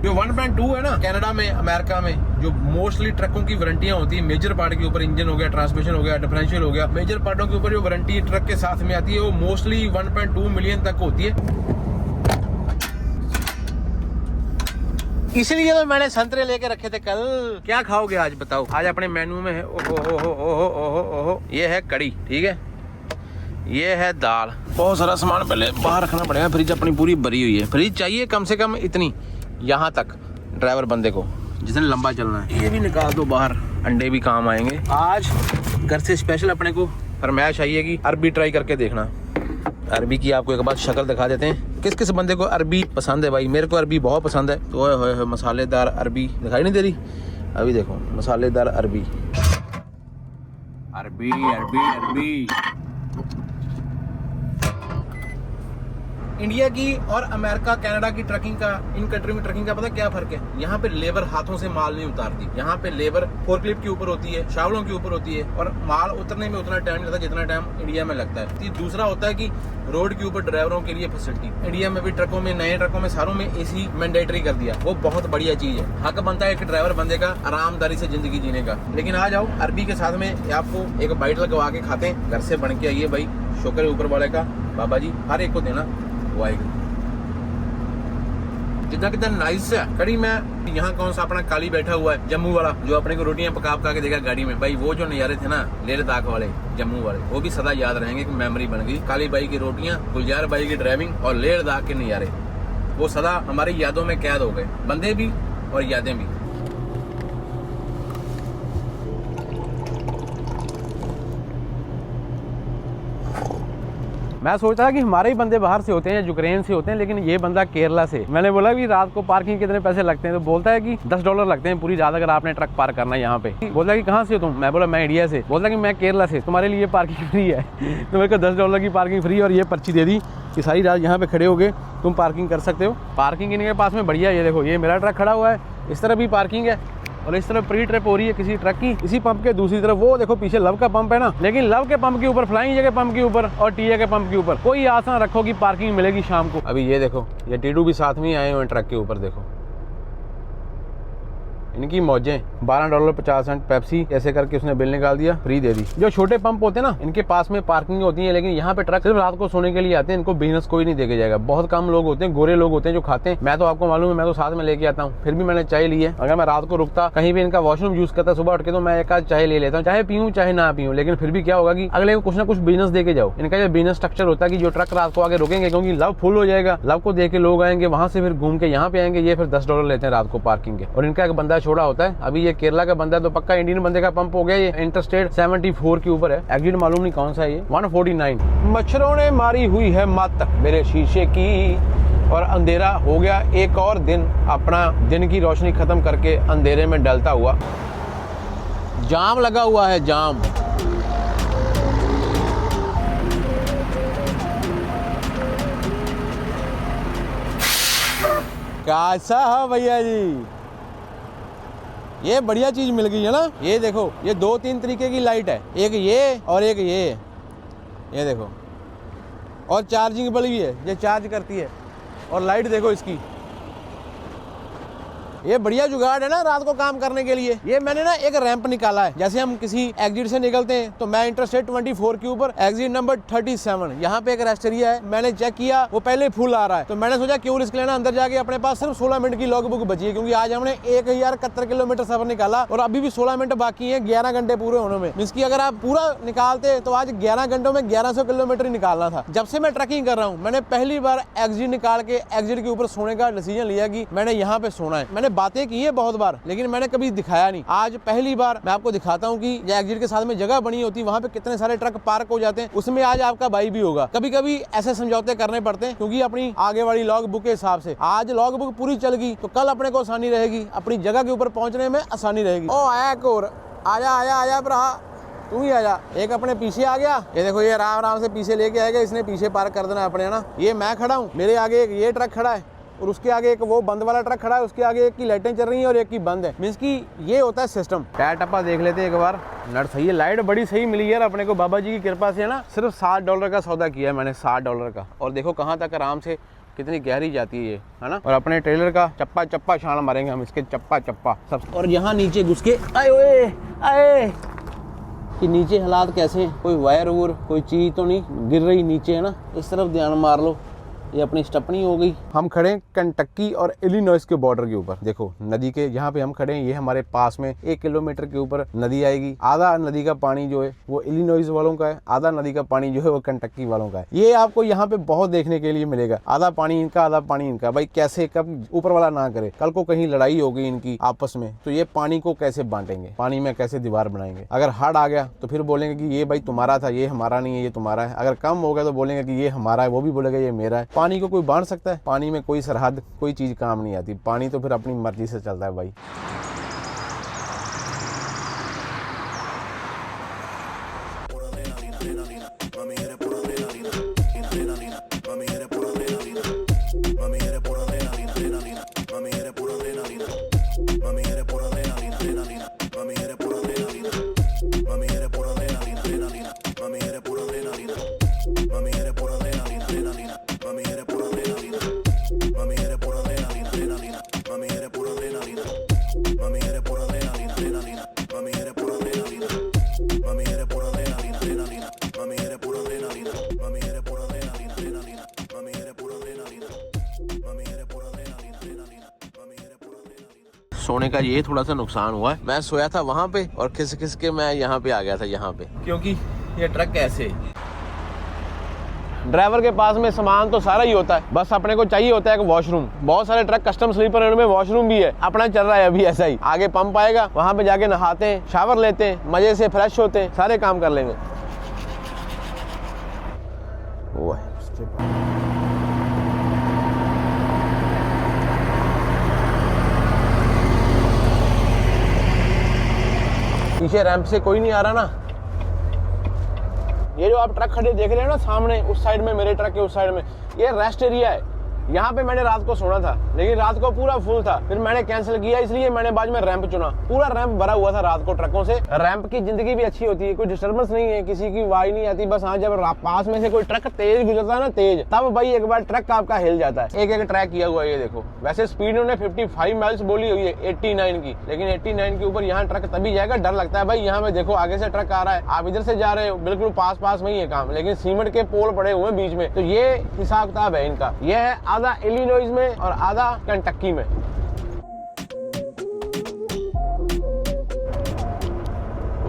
जो 1.2 है ना, कनाडा में, अमेरिका में जो मोस्टली ट्रकों की वारंटियां होती है, मेजर पार्ट के ऊपर, इंजन हो गया, ट्रांसमिशन हो गया, डिफरेंशियल हो गया, मेजर पार्टों के ऊपर जो वारंटी ट्रक के साथ में आती है वो मोस्टली 1.2 मिलियन तक होती है। इसलिए तो मैंने संतरे लेके रखे थे कल। क्या खाओगे आज बताओ? आज अपने मेन्यू में है ओहो, ये है कड़ी, ठीक है, ये है दाल, बहुत सारा सामान पहले बाहर रखना पड़ेगा। फ्रिज अपनी पूरी भरी हुई है, फ्रिज चाहिए कम से कम इतनी यहाँ तक ड्राइवर बंदे को, जिसने लंबा चलना है। ये भी निकाल दो बाहर, अंडे भी काम आएंगे। आज घर से स्पेशल अपने को फरमाइश आई है कि अरबी ट्राई करके देखना। अरबी की आपको एक बार शक्ल दिखा देते हैं, किस किस बंदे को अरबी पसंद है। भाई मेरे को अरबी बहुत पसंद है। तो मसालेदार अरबी दिखाई नहीं दे रही, अभी देखो मसालेदार अरबी, अरबी अरबी अरबी। इंडिया की और अमेरिका, कनाडा की ट्रकिंग का, इन कंट्री में ट्रकिंग का पता क्या फर्क है? यहाँ पे लेबर हाथों से माल नहीं उतारती, यहाँ पे लेबर फोर्कलिफ्ट के ऊपर होती है, शावलों के ऊपर होती है, और माल उतरने में उतना टाइम लगता है जितना टाइम इंडिया में लगता है। दूसरा होता है कि रोड के ऊपर ड्राइवरों के लिए फैसिलिटी, इंडिया में भी ट्रकों में, नए ट्रकों में, सारों में एसी मैंडेटरी कर दिया। वो बहुत बढ़िया चीज है, हक बनता है एक ड्राइवर बंदे का आरामदारी से जिंदगी जीने का। लेकिन आ जाओ अरबी के साथ में आपको एक बाइट लगवा के खाते हैं, घर से बन के आइए भाई, शुक्र है ऊपर वाले का, बाबा जी हर एक को देना जितना कितना नाइस है कड़ी। में यहाँ कौन सा अपना काली बैठा हुआ है जम्मू वाला, जो अपने को रोटियां पका के देगा गाड़ी में। भाई वो जो नज़ारे थे ना लेह लद्दाख वाले, जम्मू वाले, वो भी सदा याद रहेंगे कि मेमोरी बन गई। काली बाई की रोटियां, गुलजार बाई की ड्राइविंग और लेह लद्दाख के नज़ारे, वो सदा हमारी यादों में कैद हो गए, बंदे भी और यादें भी। मैं सोच रहा कि हमारे ही बंदे बाहर से होते हैं, यूक्रेन से होते हैं, लेकिन ये बंदा केरला से। मैंने बोला कि रात को पार्किंग कितने पैसे लगते हैं? तो बोलता है कि $10 लगते हैं पूरी रात अगर आपने ट्रक पार्क करना है यहाँ पे। बोलता है कि कहाँ से हो तुम? मैं बोला मैं इंडिया से। बोलता है कि मैं केरला से, तुम्हारे लिए पार्किंग फ्री है। तो मेरे को $10 की पार्किंग फ्री और ये पर्ची दे दी कि सारी रात यहाँ पे खड़े हो गए तुम पार्किंग कर सकते हो। पार्किंग इनके पास में बढ़िया, ये देखो ये मेरा ट्रक खड़ा हुआ है, इस तरह भी पार्किंग है, और इस तरफ प्री ट्रिप हो रही है किसी ट्रक की। इसी पंप के दूसरी तरफ वो देखो पीछे लव का पंप है ना, लेकिन लव के पंप के ऊपर, फ्लाइंग जे के पंप के ऊपर और टीए के पंप के ऊपर कोई आस ना रखो कि पार्किंग मिलेगी शाम को। अभी ये देखो ये टीडू भी साथ में आए हुए ट्रक के ऊपर, देखो इनकी मौजें। $12.50 पेप्सी ऐसे करके उसने बिल निकाल दिया, फ्री दे दी। जो छोटे पंप होते हैं ना इनके पास में पार्किंग होती है, लेकिन यहाँ पे ट्रक सिर्फ रात को सोने के लिए आते हैं, इनको बिजनेस कोई नहीं देके जाएगा। बहुत कम लोग होते हैं, गोरे लोग होते हैं जो खाते हैं। मैं तो आपको मालूम है, मैं तो साथ में लेके आता हूँ, फिर भी मैंने चाय ली है। अगर मैं रात को रुकता कहीं भी इनका वॉशरूम यूज करता सुबह उठ के, तो मैं एक आध चाय ले लेता हूँ, चाहे पीऊँ चाहे ना पीऊँ। लेकिन फिर भी क्या होगा कि अगले को कुछ ना कुछ बिजनेस देके जाओ। इनका ये बिजनेस स्ट्रक्चर होता है कि जो ट्रक रात को आगे रुकेंगे, क्योंकि लव फुल हो जाएगा, लव को देख के लोग आएंगे, वहां से फिर घूम के यहाँ पे आएंगे। ये फिर $10 लेते हैं रात को पार्किंग के। और इनका एक बंदा छोड़ा होता है, अभी ये केरला का बंदा है तो पक्का इंडियन बंदे का पंप हो गया। ये इंटरस्टेट 74 के ऊपर है, एग्जिट मालूम नहीं कौन सा है ये, 149। मच्छरों ने मारी हुई है मत मेरे शीशे की, और अंधेरा हो गया एक और दिन अपना दिन की रोशनी खत्म करके अंधेरे में डलता हुआ। जाम लगा हुआ है, जाम। कैसा है भैया जी, ये बढ़िया चीज मिल गई है ना। ये देखो, ये 2-3 तरीके की लाइट है, एक ये और एक ये देखो, और चार्जिंग बल्ब भी है, ये चार्ज करती है। और लाइट देखो इसकी, ये बढ़िया जुगाड़ है ना रात को काम करने के लिए। ये मैंने ना एक रैंप निकाला है, जैसे हम किसी एग्जिट से निकलते हैं तो मैं इंटरस्टेट 24 के ऊपर एग्जिट नंबर 37, यहाँ पे एक रेस्ट एरिया है। मैंने चेक किया वो पहले फुल आ रहा है, तो मैंने सोचा क्यों रिस्क लेना, अंदर जाके अपने पास सिर्फ 16 मिनट की लॉग बुक बची है, क्योंकि आज हमने 1071 किलोमीटर सफर निकाला और अभी भी 16 मिनट बाकी है 11 घंटे पूरे होने में। मींस की अगर आप पूरा निकालते तो आज 11 घंटों में 1100 किलोमीटर ही निकालना था। जब से मैं ट्रैकिंग कर रहा हूँ, मैंने पहली बार एग्जिट निकाल के एग्जिट के ऊपर सोने का डिसीजन लिया कि मैंने यहाँ पे सोना है। मैंने बातें की है बहुत बार, लेकिन मैंने कभी दिखाया नहीं। आज पहली बार मैं आपको दिखाता हूँ कि एग्जिट के साथ में जगह बनी होती है, वहाँ पे कितने सारे ट्रक पार्क हो जाते हैं, उसमें आज आपका भाई भी होगा। कभी कभी ऐसे समझौते करने पड़ते हैं, क्योंकि अपनी आगे वाली लॉग बुक के हिसाब से आज लॉग बुक पूरी चल गई तो कल अपने को आसानी रहेगी, अपनी जगह के ऊपर पहुंचने में आसानी रहेगी। ओ आया एक और, आजा आजा आजा भरा, तू ही आजा। एक अपने पीछे आ गया, ये देखो ये आराम आराम से पीछे लेके आएगा, इसने पीछे पार्क कर देना अपने, है ना। ये मैं खड़ा हूँ, मेरे आगे एक ये ट्रक खड़ा है और उसके आगे एक वो बंद वाला ट्रक खड़ा है, उसके आगे एक की लाइटें चल रही हैं और एक की बंद है। मींस की ये होता है सिस्टम। टायर टप्पा देख लेते हैं एक बार, नट सही है, लाइट बड़ी सही मिली यार अपने को, बाबा जी की कृपा से, है ना। सिर्फ $60 का सौदा किया है मैंने, $60 का, और देखो कहाँ तक आराम से कितनी गहरी जाती है ये, है ना। और अपने ट्रेलर का चप्पा चप्पा छाल मारेंगे हम, इसके चप्पा चप्पा सब। और यहाँ नीचे घुस के आए ओए आए कि नीचे हालात कैसे, कोई वायर वूर कोई चीज तो नहीं गिर रही नीचे, है ना। इस तरफ ध्यान मार लो, ये अपनी स्टपनी हो गई। हम खड़े हैं कंटकी और इलिनॉइस के बॉर्डर के ऊपर। देखो नदी के जहाँ पे हम खड़े हैं, ये हमारे पास में 1 किलोमीटर के ऊपर नदी आएगी। आधा नदी का पानी जो है वो इलिनॉइस वालों का है, आधा नदी का पानी जो है वो कंटकी वालों का है। ये आपको यहाँ पे बहुत देखने के लिए मिलेगा, आधा पानी इनका आधा पानी इनका। भाई कैसे, कब ऊपर वाला ना करे कल को कहीं लड़ाई हो गई इनकी आपस में, तो ये पानी को कैसे बांटेंगे, पानी में कैसे दीवार बनाएंगे। अगर हड़ आ गया तो फिर बोलेंगे कि ये भाई तुम्हारा था, ये हमारा नहीं है, ये तुम्हारा है। अगर कम हो गया तो बोलेंगे कि ये हमारा है, वो भी बोलेगा ये मेरा है। पानी को कोई बांट सकता है? पानी में कोई सरहद कोई चीज काम नहीं आती, पानी तो फिर अपनी मर्जी से चलता है भाई। सोने का ये थोड़ा सा नुकसान हुआ है, मैं सोया था वहां पे और खिस खिस के मैं यहाँ पे आ गया था, यहाँ पे, क्योंकि ये ट्रक ऐसे। ड्राइवर के पास में सामान तो सारा ही होता है, बस अपने को चाहिए होता है एक वॉशरूम। बहुत सारे ट्रक कस्टम स्लीपर में वॉशरूम भी है, अपना चल रहा है अभी ऐसा ही। आगे पंप आएगा, वहां पे जाके नहाते हैं, शावर लेते हैं, मजे से फ्रेश होते हैं, सारे काम कर लेंगे। पीछे रैंप से कोई नहीं आ रहा ना। ये जो आप ट्रक खड़े देख रहे हैं ना सामने, उस साइड में मेरे ट्रक के उस साइड में, ये रेस्ट एरिया है। यहाँ पे मैंने रात को सोना था, लेकिन रात को पूरा फुल था, फिर मैंने कैंसिल किया, इसलिए मैंने बाद में रैंप चुना। पूरा रैंप भरा हुआ था रात को ट्रकों से। रैंप की जिंदगी भी अच्छी होती है, कोई डिस्टर्बेंस नहीं है, किसी की आवाज नहीं आती। बस हाँ, जब पास में से कोई ट्रक तेज गुजरता है ना, तेज, तब भाई एक बार ट्रक आपका हिल जाता है। एक एक ट्रैक किया हुआ है, ये देखो। वैसे स्पीड उन्होंने 55 माइल्स बोली हुई है 89 की, लेकिन 89 के ऊपर यहाँ ट्रक तभी जाएगा, डर लगता है भाई। यहाँ पे देखो आगे से ट्रक आ रहा है, आप इधर से जा रहे हो, बिल्कुल पास पास में ही है काम, लेकिन सीमेंट के पोल पड़े हुए बीच में, तो ये हिसाब किताब है इनका। ये है आधा इलिनॉइस और आधा कंटकी में।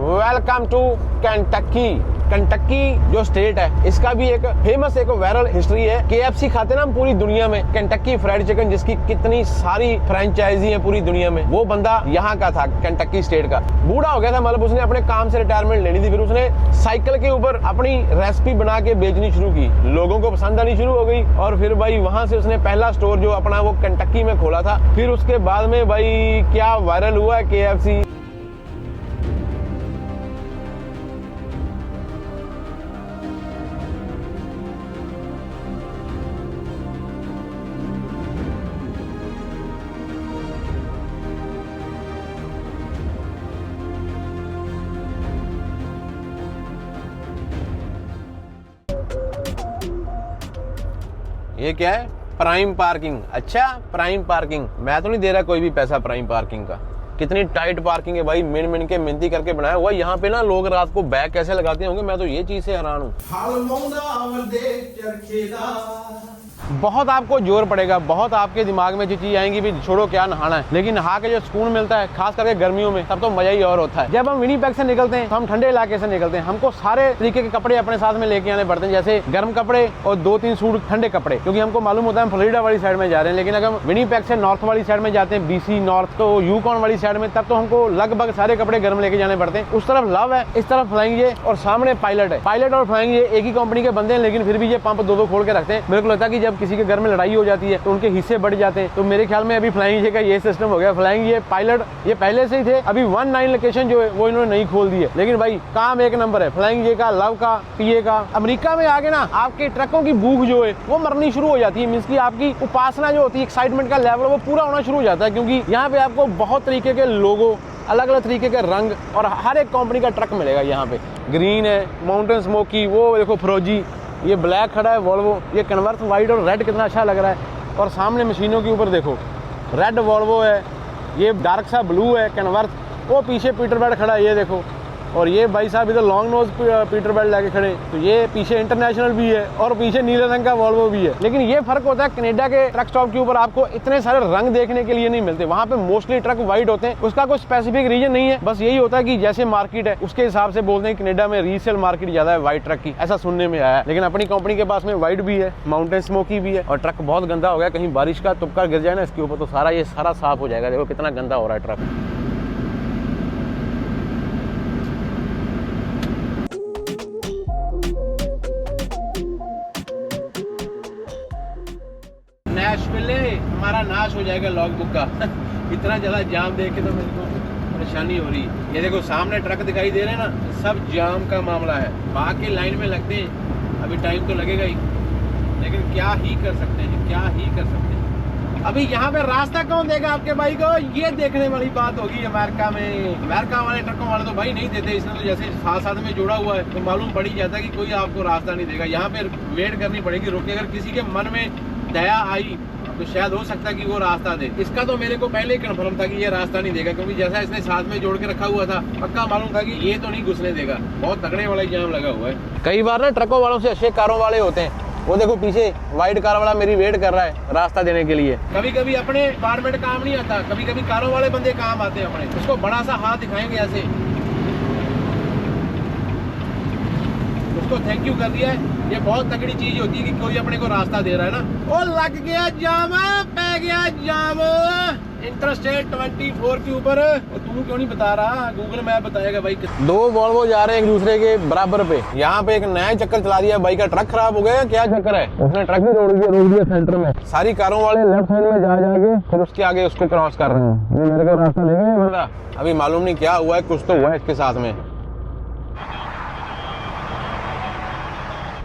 Welcome to Kentucky. कंटकी जो स्टेट है, इसका भी एक फेमस एक वायरल हिस्ट्री है। KFC खाते ना हम पूरी दुनिया में, कंटकी फ्राइड चिकन, जिसकी कितनी सारी फ्रेंचाइजी है पूरी दुनिया में, वो बंदा यहाँ का था, कंटकी स्टेट का। बूढ़ा हो गया था, मतलब उसने अपने काम से रिटायरमेंट लेनी थी, फिर उसने साइकिल के ऊपर अपनी रेसिपी बना के बेचनी शुरू की, लोगों को पसंद आनी शुरू हो गई, और फिर भाई वहां से उसने पहला स्टोर जो अपना वो कंटकी में खोला था। फिर उसके बाद में भाई क्या वायरल हुआ है KFC। ये क्या है? Prime parking. अच्छा, प्राइम पार्किंग। मैं तो नहीं दे रहा कोई भी पैसा प्राइम पार्किंग का। कितनी टाइट पार्किंग है भाई, मिन के मिनती करके बनाया हुआ। यहाँ पे ना लोग रात को बैग कैसे लगाते होंगे, मैं तो ये चीज से हैरान हूँ। बहुत आपको जोर पड़ेगा, बहुत आपके दिमाग में जो चीज आएंगी भी छोड़ो क्या नहाना है, लेकिन नहा के जो सुकून मिलता है खास करके गर्मियों में, तब तो मजा ही और होता है। जब हम विनिपेग से निकलते हैं तो हम ठंडे इलाके से निकलते हैं, हमको सारे तरीके के कपड़े अपने साथ में लेके आने पड़ते हैं, जैसे गर्म कपड़े और 2-3 सूट ठंडे कपड़े, क्योंकि हमको मालूम होता है हम फ्लोरिडा वाली साइड में जा रहे हैं। लेकिन अगर हम विनिपेग से नॉर्थ वाली साइड में जाते हैं, BC नॉर्थ तो यूकॉन वाली साइड में, तब तो हमको लगभग सारे कपड़े गर्म लेके जाने पड़ते हैं। उस तरफ लव है, इस तरफ फ्लाइंग जे और सामने पायलट है। पायलट और फ्लाइंग जे एक ही कंपनी के बंदे हैं, लेकिन फिर भी ये पंप 2-2 खोल के रखते हैं। मेरे को लगता है कि जब किसी के घर में लड़ाई हो जाती है तो उनके हिस्से बढ़ जाते हैं। तो मेरे ख्याल में अभी फ्लाइंग जे का ये सिस्टम हो गया। फ्लाइंग जे पायलट ये पहले से ही थे, अभी 19 लोकेशन जो है वो इन्होंने नहीं खोल दी है, लेकिन भाई काम एक नंबर है फ्लाइंग जे का, लव का, PA का। अमेरिका में आगे ना आपके ट्रकों की भूख जो है वो मरनी शुरू हो जाती है। मींस की आपकी उपासना जो होती है, एक्साइटमेंट का लेवल वो पूरा होना शुरू हो जाता है, क्योंकि यहाँ पे आपको बहुत तरीके के लोगो, अलग अलग तरीके के रंग और हर एक कंपनी का ट्रक मिलेगा। यहाँ पे ग्रीन है, माउंटेन स्मोकी, वो देखो फरोजी, ये ब्लैक खड़ा है वोल्वो, ये कन्वर्स व्हाइट और रेड कितना अच्छा लग रहा है। और सामने मशीनों के ऊपर देखो रेड वोल्वो है, ये डार्क सा ब्लू है कन्वर्स, वो पीछे पीटरबर्ड खड़ा है ये देखो, और ये भाई साहब इधर लॉन्ग नोज पीटरबर्ड लेके खड़े, तो ये पीछे इंटरनेशनल भी है और पीछे नीले रंग का वोल्वो भी है। लेकिन ये फर्क होता है कनाडा के ट्रक स्टॉप के ऊपर आपको इतने सारे रंग देखने के लिए नहीं मिलते। वहाँ पे मोस्टली ट्रक व्हाइट होते हैं, उसका कोई स्पेसिफिक रीजन नहीं है, बस यही होता है कि जैसे मार्केट है उसके हिसाब से बोलते हैं। कनाडा में रीसेल मार्केट ज्यादा है व्हाइट ट्रक की, ऐसा सुनने में आया है। लेकिन अपनी कंपनी के पास में व्हाइट भी है, माउंटेन स्मोकी भी है, और ट्रक बहुत गंदा हो गया। कहीं बारिश का तुपका गिर जाए ना इसके ऊपर तो सारा ये सारा साफ हो जाएगा। देखो कितना गंदा हो रहा है ट्रक। नैशविल हमारा नाश हो जाएगा लॉग बुक का इतना ज्यादा जाम देख के तो मेरे को परेशानी हो रही है। ये देखो सामने ट्रक दिखाई दे रहे हैं ना, सब जाम का मामला है। बाकी लाइन में लगते हैं, अभी टाइम तो लगेगा ही, लेकिन क्या ही कर सकते हैं, क्या ही कर सकते हैं। अभी यहाँ पे रास्ता कौन देगा आपके भाई को, ये देखने वाली बात होगी। अमेरिका में अमेरिका वाले ट्रकों वाले तो भाई नहीं देते, इसने तो जैसे साथ में जोड़ा हुआ है तो मालूम पड़ ही जाता है कि कोई आपको रास्ता नहीं देगा। यहाँ पे वेट करनी पड़ेगी, रुक के। अगर किसी के मन में दया आई तो शायद हो सकता है कि वो रास्ता दे। इसका तो मेरे को पहले ही कंफर्म था कि ये रास्ता नहीं देगा, क्योंकि जैसा इसने साथ में जोड़ के रखा हुआ था, पक्का मालूम था कि ये तो नहीं घुसने देगा। बहुत तगड़े वाला जाम लगा हुआ है। कई बार ना ट्रकों वालों से अच्छे कारों वाले होते हैं। वो देखो पीछे व्हाइट कार वाला मेरी वेट कर रहा है रास्ता देने के लिए। कभी कभी अपने डिपार्टमेंट काम नहीं आता, कभी कभी कारों वाले बंदे काम आते हैं अपने। उसको बड़ा सा हाथ दिखाएंगे ऐसे, उसको थैंक यू कर दिया है। ये बहुत तगड़ी चीज होती है कि कोई अपने को रास्ता दे रहा है ना। ओ लग गया जाम, पै गया जाम इंटरस्टेट 24 के ऊपर। और तू क्यों नहीं बता रहा, गूगल मैप बताएगा भाई। दो वॉल्वो जा रहे हैं एक दूसरे के बराबर पे। यहाँ पे एक नया चक्कर चला दिया, बाइक का ट्रक खराब हो गया, क्या चक्कर है, उसने ट्रक भी रोक दिया सेंटर में। सारी कारों वाले लेफ्ट साइड में जा जाके फिर उसके आगे उसको क्रॉस कर रहे हैं। ये मेरे को रास्ता ले गए बंदा, अभी मालूम नहीं क्या हुआ है, कुछ तो हुआ है इसके साथ में।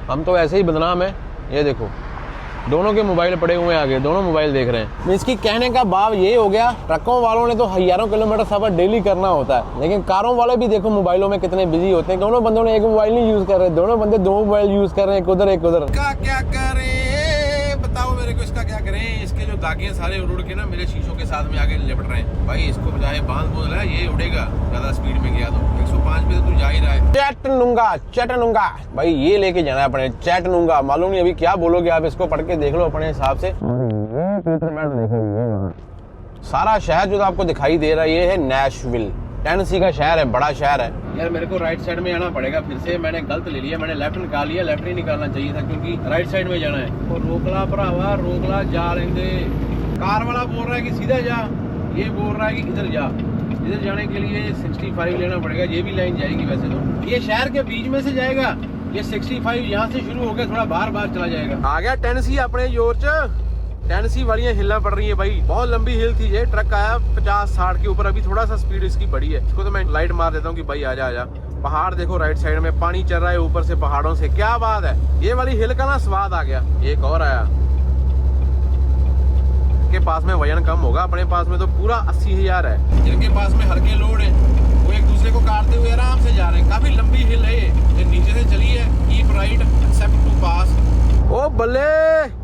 हम तो ऐसे ही बदनाम है। ये देखो दोनों के मोबाइल पड़े हुए हैं आगे, दोनों मोबाइल देख रहे हैं। इसकी कहने का भाव ये हो गया, ट्रकों वालों ने तो हजारों किलोमीटर सफर डेली करना होता है, लेकिन कारों वाले भी देखो मोबाइलों में कितने बिजी होते हैं। दोनों बंदों ने एक मोबाइल नहीं यूज कर रहे, दोनों बंदे दो मोबाइल यूज कर रहे हैं, एक उधर एक उधर। क्या करें बताओ मेरे को, इसका क्या करें। इसके जो दागे सारे उड़ के ना मेरे शीशों के साथ में आगे लिपट रहे हैं। भाई इसको बजाय बांध बोल रहा है, ये उड़ेगा ज्यादा स्पीड में गया तो 105 पे तो तू जा ही रहा है। चैटनूंगा भाई ये लेके जाना है अपने, चैटनूंगा। मालूम नहीं अभी क्या बोलोगे आप, इसको पढ़ के देख लो अपने हिसाब से। सारा शहर जो आपको दिखाई दे रहा है ये है नैशविल, टेनेसी का शहर है, बड़ा शहर है। यार मेरे को राइट साइड में आना पड़ेगा फिर से, मैंने गलत ले लिया, मैंने लेफ्ट निकाल लिया। लेफ्ट नहीं निकालना चाहिए था क्योंकि राइट साइड में जाना है। और रोकला भरावा रोकला, जा रहे कार वाला बोल रहा है कि सीधा जा, ये बोल रहा है कि इधर जा। इधर जाने के लिए 65 लेना पड़ेगा, ये भी लाइन जाएगी वैसे तो। ये शहर के बीच में से जाएगा, ये 65 यहाँ से शुरू होकर थोड़ा बाहर चला जाएगा। आ गया टेनेसी अपने जोर च। टेनेसी वालियां हिलना पड़ रही है भाई, बहुत लंबी हिल थी ये। ट्रक आया 50-60 के ऊपर, अभी थोड़ा सा स्पीड इसकी बढ़ी है। इसको तो मैं लाइट मार देता हूँ कि भाई आजा आजा। पहाड़ देखो राइट साइड में, पानी चल रहा है ऊपर से पहाड़ों से, क्या बात है। ये वाली हिल का ना स्वाद आ गया। एक और आया, के पास में वजन कम होगा, अपने पास में तो पूरा 80,000 है। जिनके पास में हल्के लोड है वो एक दूसरे को काटते हुए आराम से जा रहे हैं। काफी लंबी हिल है ये नीचे से चली है। कीप राइट एक्सेप्ट टू पास। ओ बल्ले।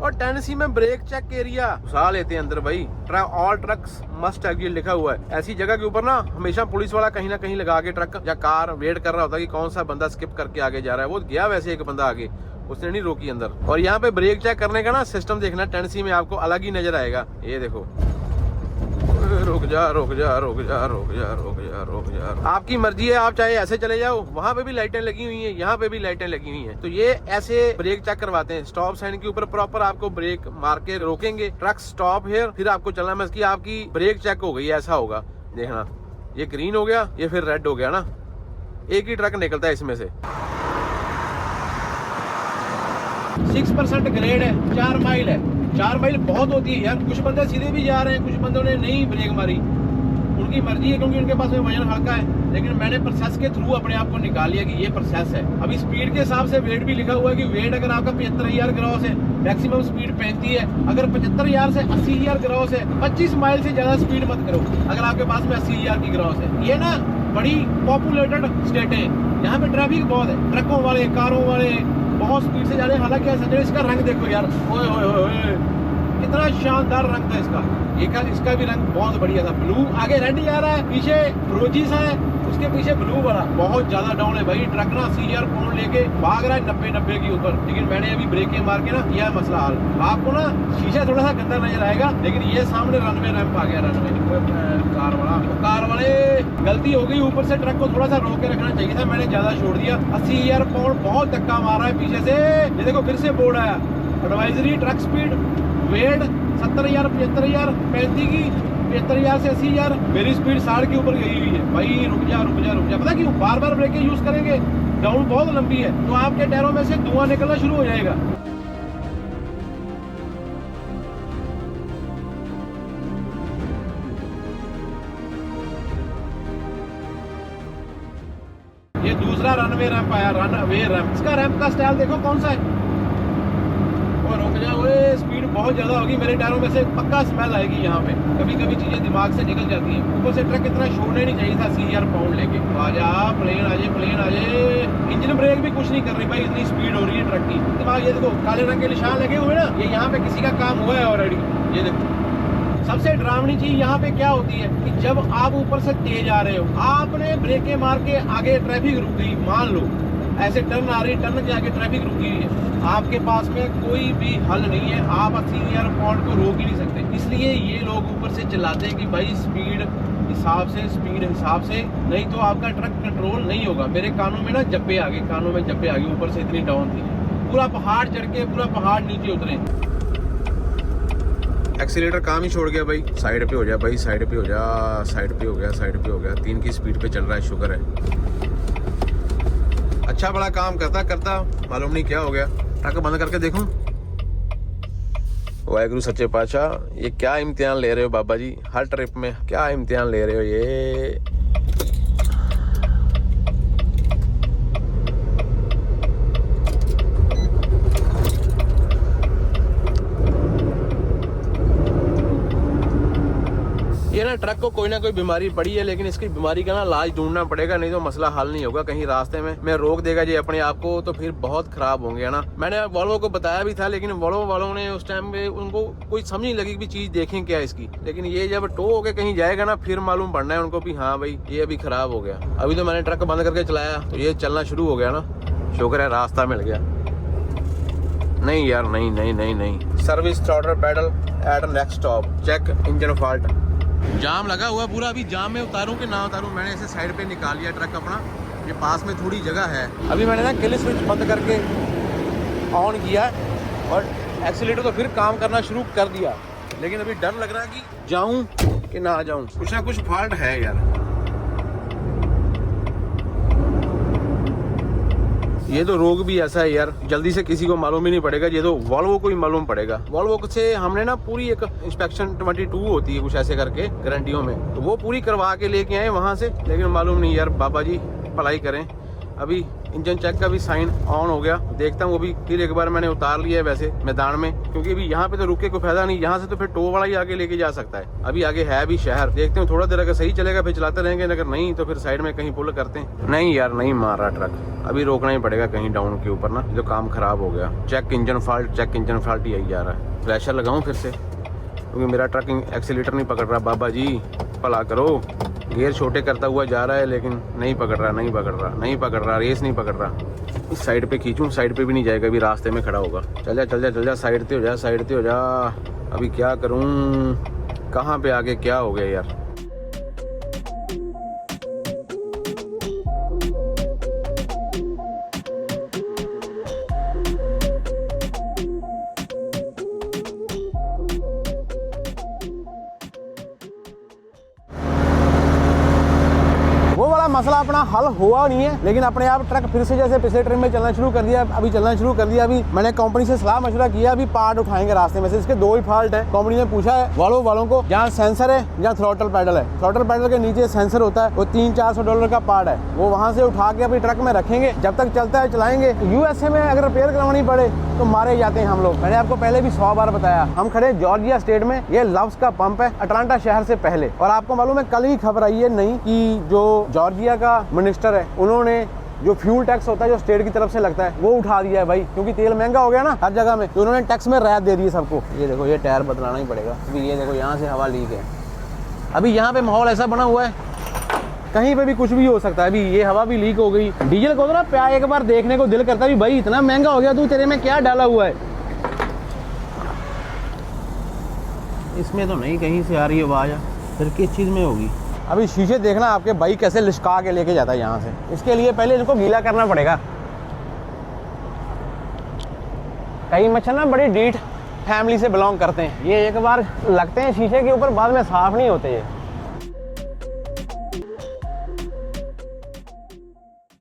और टेनेसी में ब्रेक चेक एरिया घुसा लेते हैं अंदर भाई। ऑल ट्रक्स मस्ट हैव, ये लिखा हुआ है। ऐसी जगह के ऊपर ना हमेशा पुलिस वाला कहीं ना कहीं लगा के ट्रक या कार वेट कर रहा होता है कि कौन सा बंदा स्किप करके आगे जा रहा है। वो गया वैसे एक बंदा आगे, उसने नहीं रोकी अंदर। और यहाँ पे ब्रेक चेक करने का ना सिस्टम देखना टेनेसी में आपको अलग ही नजर आएगा। ये देखो, रुक जा रुक जा रुक जा रुक जा रुक जा रुक जा। आपकी मर्जी है, आप चाहे ऐसे चले जाओ। वहाँ पे भी लाइटें लगी हुई हैं, यहाँ पे भी लाइटें लगी हुई हैं। तो ये ऐसे ब्रेक चेक करवाते हैं। स्टॉप साइन के ऊपर प्रॉपर आपको ब्रेक मार के रोकेंगे, ट्रक स्टॉप हियर, फिर आपको चलना है। इसकी आपकी ब्रेक चेक हो गई, ऐसा होगा। देखना, ये ग्रीन हो गया, ये फिर रेड हो गया ना। एक ही ट्रक निकलता है इसमें से। 6% ग्रेड है, 4 माइल है। 4 माइल बहुत होती है यार। कुछ बंदे सीधे भी जा रहे हैं, कुछ बंदों ने नहीं ब्रेक मारी, उनकी मर्जी है, क्योंकि उनके पास में वजन हल्का है। लेकिन मैंने प्रोसेस के थ्रू अपने आप को निकाल लिया कि ये प्रोसेस है। अभी स्पीड के हिसाब से वेट भी लिखा हुआ है कि वेट अगर आपका 75,000 क्रॉस है, मैक्सिमम स्पीड 35 है। अगर 75,000 से 80,000 क्रॉस है, 25 माइल से ज्यादा स्पीड मत करो अगर आपके पास में 80,000 की क्रॉस है। ये ना बड़ी पॉपुलेटेड स्टेट है, यहाँ पे ट्रैफिक बहुत है। ट्रकों वाले, कारों वाले बहुत स्पीड से जा रहे हैं। हालांकि ऐसा, इसका रंग देखो यार, ओए ओए ओए, कितना शानदार रंग था इसका। इसका भी रंग बहुत बढ़िया था। ब्लू, आगे रेड जा रहा है, पीछे रोजी सा है, उसके पीछे ब्लू वाला। बहुत ज्यादा डाउन है भाई। ट्रक ना 80,000 पाउंड लेके भाग रहा है 90 के ऊपर। लेकिन मैंने अभी ब्रेकें मार के ना किया है मसला हल। आपको ना शीशा थोड़ा सा गंदा नजर आएगा, लेकिन ये सामने रनवे रैंप आ गया। रनवे कार वाले गलती हो गई, ऊपर से ट्रक को थोड़ा सा रोक के रखना चाहिए था, मैंने ज्यादा छोड़ दिया। 80,000 पाउंड बहुत धक्का मार रहा है पीछे से। ये देखो फिर से बोर्ड आया, एडवाइजरी ट्रक स्पीड वेट 70,000, 75,000, 35 की, 75,000 से 80,000। मेरी स्पीड 60 के ऊपर गई हुई है भाई। रुक जा रुक जा रुक जा। पता क्यों? बार बार ब्रेकें यूज करेंगे, डाउन बहुत लंबी है, तो आपके टायरों में से धुआं निकलना शुरू हो जाएगा। ये दूसरा रनवे रैंप आया, रनवे रैंप। इसका रैंप का स्टाइल देखो कौन सा है। और रुक जाओ, स्पीड बहुत ज्यादा होगी, मेरे टायरों में से पक्का स्मेल आएगी यहाँ पे। कभी कभी चीजें दिमाग से निकल जाती हैं। ऊपर से ट्रक इतना छोड़ने नहीं चाहिए था 80,000 पाउंड लेके। आजा प्लेन, आजे प्लेन, आजे। इंजन ब्रेक भी कुछ नहीं कर रही भाई, इतनी स्पीड हो रही है ट्रक की। दिमाग, ये देखो काले रंग के निशान लगे हुए ना, ये यहाँ पे किसी का काम हुआ है ऑलरेडी। ये देखो, सबसे डरावनी चीज यहाँ पे क्या होती है कि जब आप ऊपर से तेज आ रहे हो, आपने ब्रेकें मार के आगे ट्रैफिक रुक गई, मान लो ऐसे टर्न आ रही, टर्न के आगे ट्रैफिक रुकी हुई है, आपके पास में कोई भी हल नहीं है। आप 80,000 पाउंड को रोक ही नहीं सकते। इसलिए ये लोग ऊपर से चलाते हैं कि भाई स्पीड हिसाब से, स्पीड हिसाब से, नहीं तो आपका ट्रक कंट्रोल नहीं होगा। मेरे कानों में ना जब्बे आ गए, कानों में जब्बे आ गए, ऊपर से इतनी डाउन थी। पूरा पहाड़ चढ़ के, पूरा पहाड़ नीचे उतरे। एक्सीलेटर काम ही छोड़ गया भाई। साइड पे हो जा भाई, साइड पे हो जा, साइड पे हो गया, साइड पे हो गया। 3 की स्पीड पे चल रहा है, शुक्र है। अच्छा बड़ा काम करता करता मालूम नहीं क्या हो गया। ट्रक बंद करके देखूं। वाहेगुरु सच्चे पातशाह, ये क्या इम्तिहान ले रहे हो बाबा जी? हर ट्रिप में क्या इम्तिहान ले रहे हो ये? ये ना ट्रक को कोई ना कोई बीमारी पड़ी है, लेकिन इसकी बीमारी का ना इलाज ढूंढना पड़ेगा, नहीं तो मसला हल नहीं होगा। कहीं रास्ते में रोक देगा जी अपने आप को, तो फिर बहुत खराब होंगे, है ना। मैंने वॉल्वो को बताया भी था, लेकिन वॉल्वो वालों ने उस टाइम पे उनको कोई समझ नहीं लगी कि चीज देखें क्या इसकी। लेकिन ये जब टो होके कहीं जाएगा ना, फिर मालूम पड़ना है उनको भी हाँ भाई ये अभी खराब हो गया। अभी तो मैंने ट्रक बंद करके चलाया तो ये चलना शुरू हो गया ना, शुक्र है रास्ता मिल गया। नहीं यार, नहीं नहीं नहीं नहीं। Service starter pedal at next stop, check engine fault. जाम लगा हुआ पूरा। अभी जाम में उतारूं कि ना उतारूं, मैंने इसे साइड पे निकाल लिया ट्रक अपना। ये पास में थोड़ी जगह है। अभी मैंने ना किल स्विच बंद करके ऑन किया और एक्सीलेटर तो फिर काम करना शुरू कर दिया, लेकिन अभी डर लग रहा है कि जाऊं कि ना जाऊं। कुछ ना कुछ फॉल्ट है यार। ये तो रोग भी ऐसा है यार, जल्दी से किसी को मालूम ही नहीं पड़ेगा। ये तो वॉल्वो को ही मालूम पड़ेगा। वॉल्वो से हमने ना पूरी एक इंस्पेक्शन 22 होती है कुछ ऐसे करके गारंटियों में, तो वो पूरी करवा के लेके आए वहां से। लेकिन मालूम नहीं यार, बाबा जी भलाई करें। अभी इंजन चेक का भी साइन ऑन हो गया। देखता हूँ वो भी, फिर एक बार मैंने उतार लिया है वैसे मैदान में, क्योंकि अभी यहाँ पे तो रुके कोई फायदा नहीं, यहाँ से तो फिर टो वाला ही आगे लेके जा सकता है। अभी आगे है भी शहर, देखते हैं थोड़ा देर अगर सही चलेगा फिर चलाते रहेंगे, अगर नहीं तो फिर साइड में कहीं पुल करते हैं। नहीं यार नहीं मार रहा ट्रक, अभी रोकना ही पड़ेगा कहीं डाउन के ऊपर ना, जो काम खराब हो गया। चेक इंजन फॉल्ट यही जा रहा है। प्रेशर लगाऊं फिर से, क्योंकि मेरा ट्रक एक्सीलेटर नहीं पकड़ रहा। बाबा जी भला करो, गियर छोटे करता हुआ जा रहा है लेकिन नहीं पकड़ रहा, रेस नहीं पकड़ रहा। इस साइड पे खींचूं, साइड पे भी नहीं जाएगा, अभी रास्ते में खड़ा होगा। चल जा साइड पे हो जा। अभी क्या करूं, कहाँ पे आगे क्या हो गया यार। मसला अपना हल हुआ नहीं है, लेकिन अपने आप ट्रक फिर से जैसे पिछले ट्रिप में चलना शुरू कर दिया। अभी मैंने कंपनी से सलाह मशवरा किया, अभी पार्ट उठाएंगे रास्ते में से। इसके दो ही फॉल्ट है। कंपनी ने पूछा है वॉल्वो वालों को, जहाँ सेंसर है जहाँ थ्रॉटल पैडल है, थ्रॉटल पैडल के नीचे सेंसर होता है, वो $300-400 का पार्ट है, वो वहाँ से उठा के अपनी ट्रक में रखेंगे, जब तक चलता है चलाएंगे। यूएसए में अगर रिपेयर करवानी पड़े तो मारे जाते हैं हम लोग। मैंने आपको पहले भी 100 बार बताया, हम खड़े जॉर्जिया स्टेट में, ये लव्स का पंप है अटलांटा शहर से पहले। और आपको मालूम है कल ही खबर आई है नहीं कि जो जॉर्जिया का मिनिस्टर है, उन्होंने जो फ्यूल टैक्स होता है जो स्टेट की तरफ से लगता है वो उठा दिया है भाई, क्योंकि तेल महंगा हो गया ना हर जगह में, तो उन्होंने टैक्स में राहत दे दी है सबको। ये देखो ये टायर बदलाना ही पड़ेगा। अभी ये देखो यहाँ से हवा लीक है। अभी यहाँ पे माहौल ऐसा बना हुआ है, कहीं पे भी कुछ भी हो सकता है। अभी ये हवा भी लीक हो गई। डीजल को तो ना प्यार एक बार देखने को दिल करता है भाई, इतना महंगा हो गया, तू तेरे में क्या डाला हुआ है। इसमें तो नहीं कहीं से आ रही आवाज, फिर किस चीज में होगी। अभी शीशे देखना आपके भाई कैसे लिशका के लेके जाता है यहाँ से। इसके लिए पहले इनको गीला करना पड़ेगा। कई मच्छर ना बड़ी डीठ फैमिली से बिलोंग करते हैं, ये एक बार लगते हैं शीशे के ऊपर, बाद में साफ नहीं होते ये।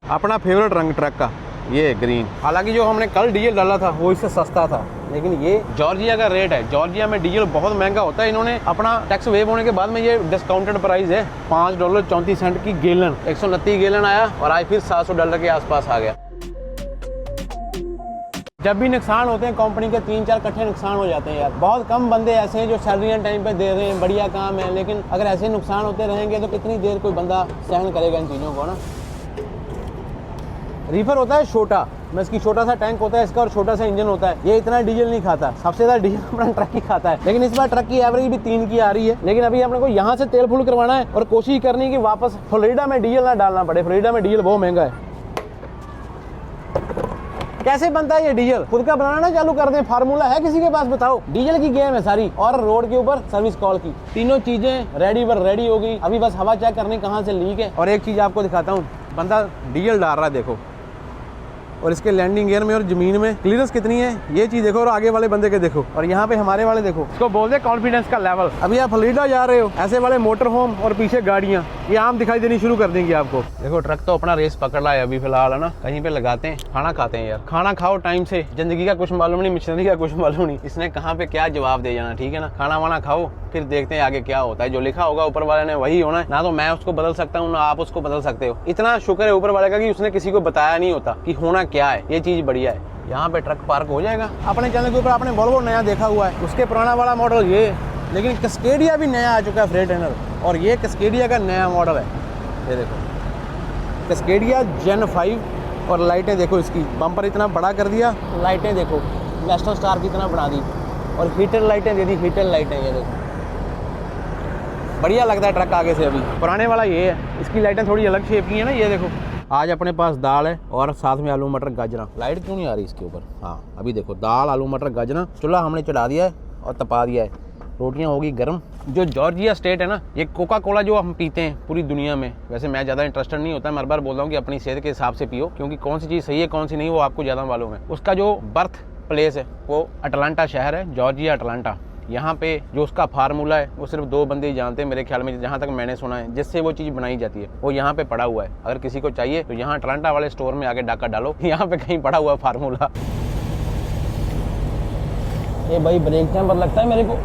अपना फेवरेट रंग ट्रक का ये ग्रीन। हालांकि जो हमने कल डीजल डाला था वो इससे सस्ता था, लेकिन ये जॉर्जिया का रेट है। जॉर्जिया में डीजल बहुत महंगा होता है। इन्होंने अपना टैक्स वेव होने के बाद में ये डिस्काउंटेड प्राइस है $5.34 की गैलन। 129 गैलन आया और आज फिर $700 के आसपास आ गया। जब भी नुकसान होते हैं कंपनी के 3-4 इकट्ठे नुकसान हो जाते हैं यार। बहुत कम बंदे ऐसे हैं जो सैलरी टाइम पे दे रहे हैं, बढ़िया काम है, लेकिन अगर ऐसे नुकसान होते रहेंगे तो कितनी देर कोई बंदा सहन करेगा इन चीज़ों को ना। रीफर होता है छोटा, मैं इसकी छोटा सा टैंक होता है इसका और छोटा सा इंजन होता है। ये इतना डीजल नहीं खाता, सबसे ज़्यादा डीजल अपना ट्रक ही खाता है। लेकिन इस बार ट्रक की एवरेज भी 3 की आ रही है। लेकिन अभी अपने को यहाँ से तेल फुल करवाना है और कोशिश करनी है कि वापस फ्लोरिडा में डीजल ना डालना पड़े। फ्लोरिडा में डीजल बहुत महंगा है। कैसे बनता है ये डीजल, खुद का बनाना ना चालू कर दें। फार्मूला है किसी के पास बताओ। डीजल की गेम है सारी, और रोड के ऊपर सर्विस कॉल की। तीनों चीजें रेडी पर रेडी हो गई। अभी बस हवा चेक करनी कहाँ से लीक है। और एक चीज आपको दिखाता हूँ, बंदा डीजल डाल रहा है देखो, और इसके लैंडिंग गियर में और जमीन में क्लियरेंस कितनी है ये चीज देखो, और आगे वाले बंदे के देखो, और यहाँ पे हमारे वाले देखो। इसको बोलते हैं कॉन्फिडेंस का लेवल। अभी आप फ्लोरिडा जा रहे हो, ऐसे वाले मोटर होम और पीछे गाड़ियाँ ये आम दिखाई देनी शुरू कर देंगी आपको। देखो ट्रक तो अपना रेस पकड़ रहा है अभी फिलहाल है ना। कहीं पे लगाते हैं, खाना खाते हैं यार। खाना खाओ टाइम से, जिंदगी का कुछ मालूम नहीं, मिशनरी का कुछ मालूम नहीं, इसने कहाँ पे क्या जवाब दे जाना। ठीक है ना, खाना वाना खाओ, फिर देखते हैं आगे क्या होता है। जो लिखा होगा ऊपर वाले ने वही होना है, ना तो मैं उसको बदल सकता हूँ ना आप उसको बदल सकते हो। इतना शुक्र है ऊपर वाले का कि उसने किसी को बताया नहीं होता कि होना क्या है। ये चीज बढ़िया है। यहाँ पे ट्रक पार्क हो जाएगा। अपने चैनल के ऊपर आपने वॉल्वो नया देखा हुआ है, उसके पुराना वाला मॉडल ये, लेकिन कैस्केडिया भी नया आ चुका है फ्रेटलाइनर, और ये कैस्केडिया का नया मॉडल है। ये देखो कैस्केडिया जेन 5, और लाइटें देखो इसकी, बम्पर इतना बड़ा कर दिया, लाइटें देखो नेशनल स्टार की इतना बढ़ा दी, और हीटर लाइटें दे दी, हीटर लाइटें। ये देखो बढ़िया लगता है ट्रक आगे से। अभी पुराने वाला ये है, इसकी लाइटें थोड़ी अलग शेप की है ना। ये देखो आज अपने पास दाल है और साथ में आलू मटर गाजरा। लाइट क्यों नहीं आ रही इसके ऊपर? हाँ अभी देखो दाल आलू मटर गाजरा, चूल्हा हमने चढ़ा दिया है और तपा दिया है, रोटियां होगी गर्म। जो जॉर्जिया स्टेट है ना, ये कोका कोला जो हम पीते हैं पूरी दुनिया में, वैसे मैं ज़्यादा इंटरेस्टेड नहीं होता, मैं हर बार बोलता हूँ कि अपनी सेहत के हिसाब से पियो, क्योंकि कौन सी चीज़ सही है कौन सी नहीं वो आपको ज़्यादा मालूम है। उसका जो बर्थ प्लेस है वो अटलांटा शहर है, जॉर्जिया अटलांटा। यहाँ पे जो उसका फार्मूला है वो सिर्फ 2 बंदे ही जानते हैं मेरे ख्याल में, जहाँ तक मैंने सुना है, जिससे वो चीज़ बनाई जाती है वो यहाँ पे पड़ा हुआ है। अगर किसी को चाहिए तो यहाँ अटलांटा वाले स्टोर में आके डाका डालो, यहाँ पे कहीं पड़ा हुआ है फार्मूला। ये भाई ब्रेक चैम्बर लगता है मेरे को।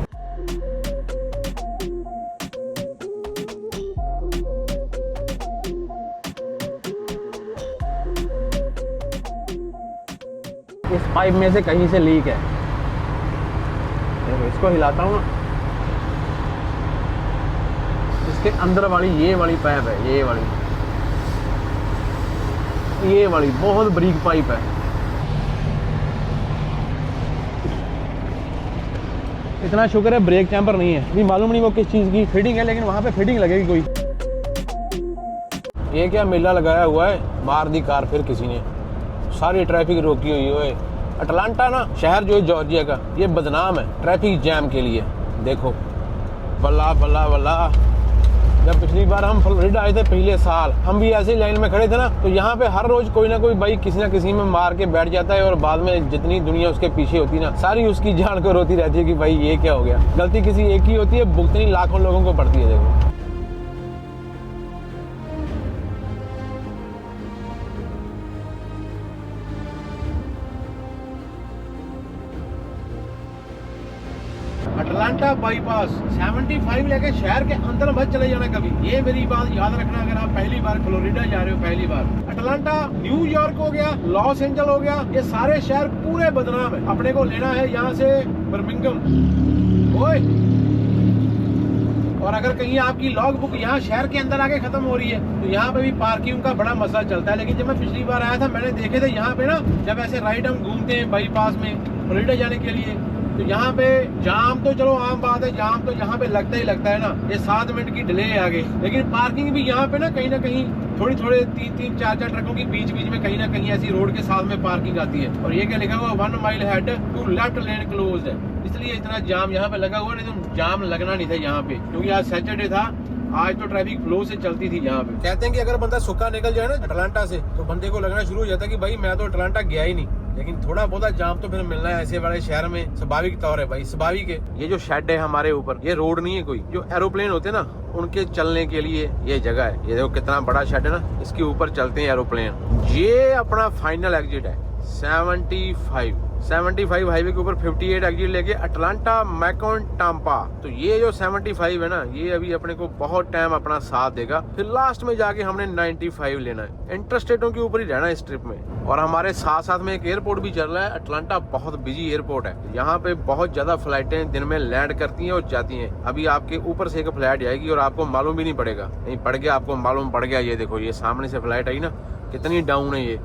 इस पाइप में से कहीं से लीक है। देखो इसको हिलाता हूँ ना, इसके अंदर वाली ये वाली पाइप है, ये वाली बहुत बारीक पाइप है। इतना शुक्र है ब्रेक चैम्बर नहीं है। अभी मालूम नहीं वो किस चीज़ की फिटिंग है, लेकिन वहाँ पे फिटिंग लगेगी कोई। ये क्या मेला लगाया हुआ है, मार दी कार फिर किसी ने, सारी ट्रैफिक रोकी हुई है। अटलांटा ना शहर जो है जॉर्जिया का, ये बदनाम है ट्रैफिक जैम के लिए। देखो बल्ला बल्ला बल्ला, जब पिछली बार हम फ्लोरिडा आए थे पिछले साल, हम भी ऐसे ही लाइन में खड़े थे ना, तो यहाँ पे हर रोज कोई ना कोई बाइक किसी ना किसी में मार के बैठ जाता है, और बाद में जितनी दुनिया उसके पीछे होती ना, सारी उसकी जान को रोती रहती है कि भाई ये क्या हो गया। गलती किसी एक ही होती है, भुगतनी लाखों लोगों को पड़ती है। देखो अटलांटा बाईपास 75 लेके शहर के अंदर मत चले जाना कभी। ये मेरी बात याद रखना, अगर आप पहली बार फ्लोरिडा जा रहे हो, पहली बार। अटलांटा, न्यूयॉर्क हो गया, लॉस एंजल हो गया, ये सारे शहर पूरे बदनाम है। अपने को लेना है यहाँ से बर्मिंघम, ओए। और अगर कहीं आपकी लॉग बुक यहाँ शहर के अंदर आके खत्म हो रही है, तो यहाँ पे भी पार्किंग का बड़ा मसला चलता है। लेकिन जब मैं पिछली बार आया था, मैंने देखे थे यहाँ पे ना, जब ऐसे राइड हम घूमते हैं बाईपास में फ्लोरिडा जाने के लिए, तो यहाँ पे जाम तो चलो आम बात है, जाम तो यहाँ पे लगता ही लगता है ना। ये 7 मिनट की डिले है आगे, लेकिन पार्किंग भी यहाँ पे ना कहीं थोड़े 3-3, 4-4 ट्रकों की बीच में कहीं ना कहीं ऐसी रोड के साथ में पार्किंग आती है। और ये क्या लिखा हुआ, 1 mile head to left lane closed है, इसलिए इतना जाम यहाँ पे लगा हुआ। नहीं तो जाम लगना नहीं था यहाँ पे, क्योंकि आज सैटरडे था। आज तो ट्रैफिक फ्लो से चलती थी यहाँ पे। कहते हैं कि अगर बंदा सूखा निकल जाए ना अटलांटा से, तो बंदे को लगना शुरू हो जाता है कि भाई मैं तो अटलांटा गया ही नहीं। लेकिन थोड़ा बहुत जाम तो फिर मिलना है ऐसे बड़े शहर में, स्वाभाविक तौर है भाई, स्वाभाविक है। ये जो शेड है हमारे ऊपर, ये रोड नहीं है कोई। जो एरोप्लेन होते हैं ना, उनके चलने के लिए ये जगह है। ये देखो कितना बड़ा शेड है ना, इसके ऊपर चलते हैं एरोप्लेन। ये अपना फाइनल एग्जिट है 75 हाईवे के ऊपर 58 एग्जिट लेके अटलांटा मैकॉन टाम्पा। तो ये जो 75 है ना, ये अभी अपने को बहुत टाइम अपना साथ देगा। फिर लास्ट में जाके हमने 95 लेना है। इंटरस्टेटों के ऊपर ही रहना है इस ट्रिप में। और हमारे साथ साथ में एक एयरपोर्ट भी चल रहा है। अटलांटा बहुत बिजी एयरपोर्ट है, यहाँ पे बहुत ज्यादा फ्लाइटें दिन में लैंड करती हैं और जाती हैं। अभी आपके ऊपर से एक फ्लाइट जाएगी और आपको मालूम भी नहीं पड़ेगा, नहीं पड़ गया आपको मालूम पड़ गया। ये देखो, ये सामने से फ्लाइट आई ना, कितनी डाउन है ये।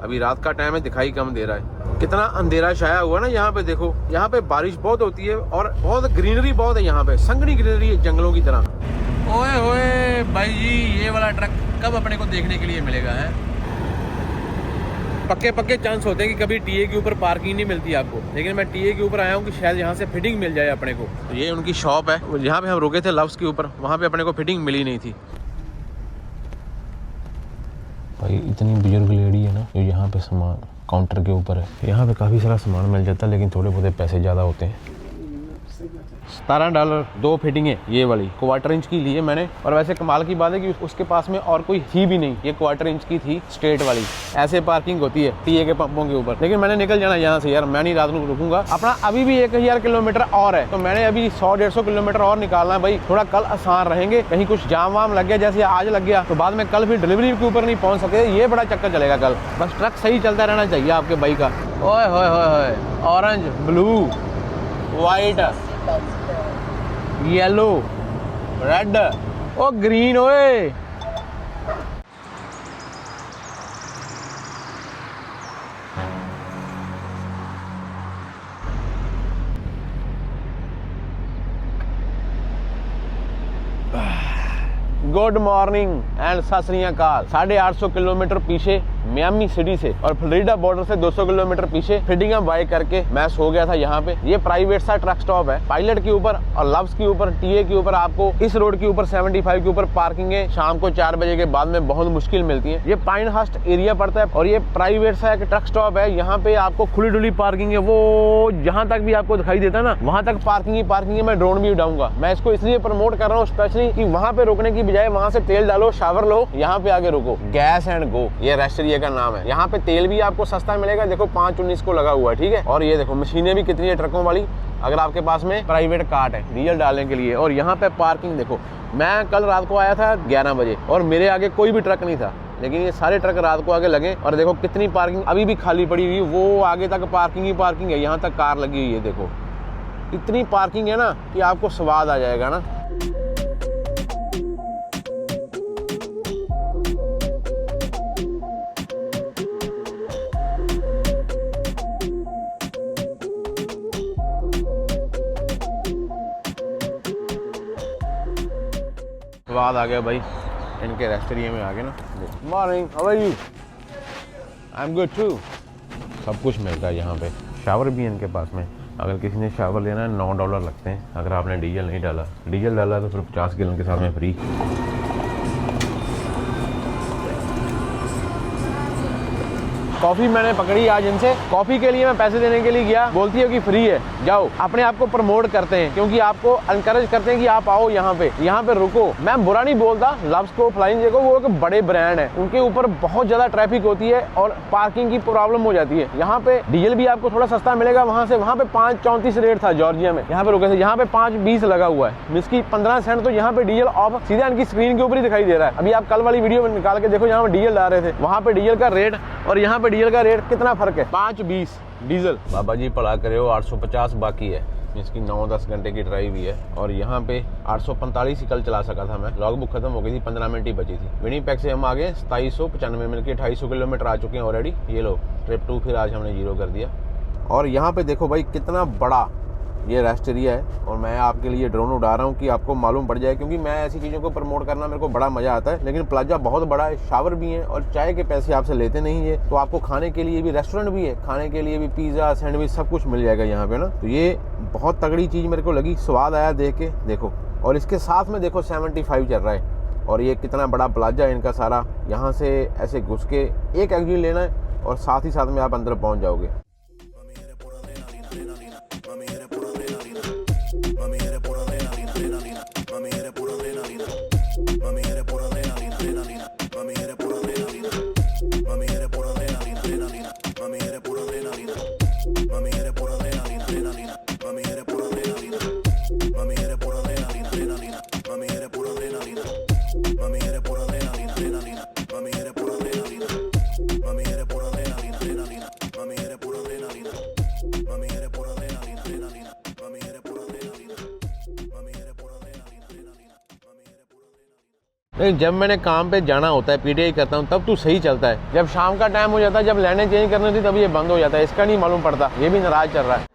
अभी रात का टाइम है, दिखाई कम दे रहा है। कितना अंधेरा छाया हुआ ना यहाँ पे। देखो यहाँ पे बारिश बहुत होती है और बहुत ग्रीनरी बहुत है यहाँ पे, संघनी ग्रीनरी है जंगलों की तरह। ओए ओए भाई जी, ये वाला ट्रक कब अपने को देखने के लिए मिलेगा है? पक्के चांस होते हैं कि कभी टीए के ऊपर पार्किंग नहीं मिलती आपको, लेकिन मैं टीए के ऊपर आया हूँ कि शायद यहाँ से फिटिंग मिल जाए अपने को। तो ये उनकी शॉप है, जहाँ पे हम रुके थे लव्स के ऊपर, वहाँ पे अपने को फिटिंग मिली नहीं थी। भाई इतनी बुजुर्ग लेडी है ना, जो यहाँ पे सामान काउंटर के ऊपर है। यहाँ पे काफ़ी सारा सामान मिल जाता है, लेकिन थोड़े बहुत पैसे ज़्यादा होते हैं। $17 2 फिटिंग है, ये वाली 1/4 इंच की ली है मैंने। और वैसे कमाल की बात है कि उसके पास में और कोई थी भी नहीं, ये 1/4 इंच की थी स्ट्रेट वाली। ऐसे पार्किंग होती है टीए के पंपों के ऊपर। लेकिन मैंने निकल जाना यहाँ से यार, मैं नहीं रात को रुकूंगा। अपना अभी भी 1000 किलोमीटर और है, तो मैंने अभी 100-150 किलोमीटर और निकालना है भाई। थोड़ा कल आसान रहेंगे, कहीं कुछ जाम वाम लग गया जैसे आज लग गया, तो बाद में कल फिर डिलीवरी के ऊपर नहीं पहुँच सकते। ये बड़ा चक्कर चलेगा कल। बस ट्रक सही चलता रहना चाहिए आपके बाइक का। ओए होए होए, orange, blue, white, yellow, red, ओ ग्रीन। ओए good morning and Sat Sri अकाल। 850 किलोमीटर पीछे मियामी सिटी से और फ्लोरिडा बॉर्डर से 200 किलोमीटर पीछे फिटिंग बाय करके मैं सो गया था यहाँ पे। ये प्राइवेट सा ट्रक स्टॉप है। पायलट के ऊपर और लव्स के ऊपर, टीए के ऊपर आपको इस रोड के ऊपर 75 के ऊपर पार्किंग है। शाम को 4 बजे के बाद में बहुत मुश्किल मिलती है। ये पाइनहर्स्ट एरिया पड़ता है और ये प्राइवेट सा एक ट्रक स्टॉप है। यहाँ पे आपको खुली डुली पार्किंग है, वो जहाँ तक भी आपको दिखाई देता है ना, वहाँ तक पार्किंग ही पार्किंग है। मैं ड्रोन भी उड़ाऊंगा। मैं इसको इसलिए प्रमोट कर रहा हूँ स्पेशली कि वहाँ पे रुकने की बजाय वहाँ से तेल डालो, शावर लो, यहाँ पे आगे रुको। गैस एंड गो ये रेस्ट एरिया का नाम है। यहाँ पे तेल भी आपको सस्ता मिलेगा। देखो 519 को लगा हुआ है, ठीक है। और ये देखो मशीनें भी कितनी है ट्रकों वाली, अगर आपके पास में प्राइवेट कार्ट है डीजल डालने के लिए। और यहाँ पे पार्किंग देखो, मैं कल रात को आया था 11 बजे और मेरे आगे कोई भी ट्रक नहीं था, लेकिन ये सारे ट्रक रात को आगे लगे और देखो कितनी पार्किंग अभी भी खाली पड़ी हुई, वो आगे तक पार्किंग ही पार्किंग है, यहाँ तक कार लगी हुई है। देखो इतनी पार्किंग है ना कि आपको स्वाद आ जाएगा ना। स्वाद आ गया भाई, इनके रेस्टोरेंट में आ गए ना। Morning, how are you? I am good too. सब कुछ मिलता है यहाँ पे। शावर भी है इनके पास में। अगर किसी ने शावर लेना है $9 लगते हैं। अगर आपने डीजल नहीं डाला, डीजल डाला तो फिर 50 गैलन के साथ में फ्री। कॉफ़ी मैंने पकड़ी आज इनसे। कॉफ़ी के लिए मैं पैसे देने के लिए गया, बोलती है कि फ्री है, जाओ। अपने आप को प्रमोट करते हैं क्योंकि आपको एनकरेज करते हैं कि आप आओ यहाँ पे रुको। मैं बुरा नहीं बोलता, लव्सको, फ्लाइंग जेको वो एक बड़े ब्रांड है, उनके ऊपर बहुत ज़्यादा ट्रैफिक होती है और पार्किंग की प्रॉब्लम हो जाती है। यहाँ पे डीजल भी आपको थोड़ा सस्ता मिलेगा वहाँ पे 5.34 रेट था जॉर्जिया में, यहाँ पे रुके थे। यहाँ पे 5.20 लगा हुआ है, मिसकी 15 सेंट तो यहाँ पे डीजल ऑफ सीधा इनकी स्क्रीन के ऊपर ही दिखाई दे रहा है। अभी आप कल वाली वीडियो में निकाल के देखो, यहाँ पे डीजल डाल रहे थे, वहाँ पे डीजल का रेट और यहाँ पे डीजल का रेट कितना फर्क है, 5.20 डीजल। बाबा जी पढ़ा करे हो, 850 बाकी है, इसकी 9-10 घंटे की ड्राइव ही है। और यहाँ पे 845 ही कल चला सका था मैं, लॉग बुक खत्म हो गई थी, 15 मिनट ही बची थी। विनिपेग से हम आ गए 2795 मिनट के 250 किलोमीटर आ चुके हैं ऑलरेडी। ये लो ट्रिप 2 फिर आज हमने 0 कर दिया। और यहाँ पे देखो भाई कितना बड़ा ये रेस्ट एरिया है, और मैं आपके लिए ड्रोन उड़ा रहा हूँ कि आपको मालूम पड़ जाए, क्योंकि मैं ऐसी चीज़ों को प्रमोट करना मेरे को बड़ा मज़ा आता है। लेकिन प्लाजा बहुत बड़ा है, शावर भी है और चाय के पैसे आपसे लेते नहीं है, तो आपको खाने के लिए भी रेस्टोरेंट भी है, खाने के लिए भी पिज़्ज़ा, सैंडविच सब कुछ मिल जाएगा यहाँ पे ना। तो ये बहुत तगड़ी चीज़ मेरे को लगी, स्वाद आया देख के। देखो, और इसके साथ में देखो 75 चल रहा है, और ये कितना बड़ा प्लाजा है इनका सारा। यहाँ से ऐसे घुस के एक एग्जिट लेना है और साथ ही साथ में आप अंदर पहुँच जाओगे। जब मैंने काम पे जाना होता है, पीटीआई करता हूँ, तब तो सही चलता है। जब शाम का टाइम हो जाता है, जब लाइनें चेंज करनी होती तब ये बंद हो जाता है। इसका नहीं मालूम पड़ता, ये भी नाराज चल रहा है।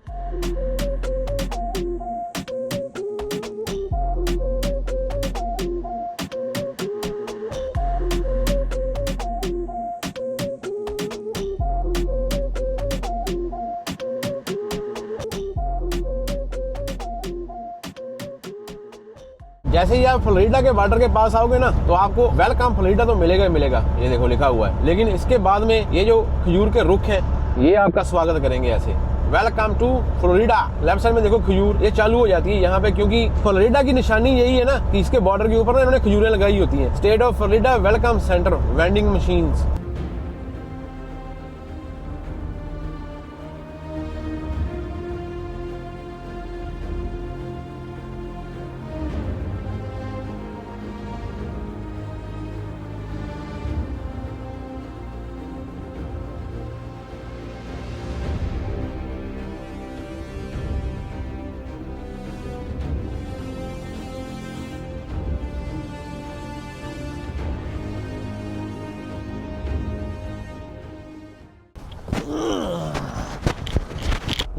जैसे ही आप फ्लोरिडा के बॉर्डर के पास आओगे ना, तो आपको वेलकम फ्लोरिडा तो मिलेगा ही मिलेगा, ये देखो लिखा हुआ है। लेकिन इसके बाद में ये जो खजूर के रुख हैं, ये आपका स्वागत करेंगे ऐसे, welcome to Florida. Left side में देखो खजूर, ये चालू हो जाती है यहाँ पे, क्योंकि फ्लोरिडा की निशानी यही है ना कि इसके बॉर्डर के ऊपर ना इन्होंने खजूरें लगाई होती हैं। State of Florida welcome centre, vending machines.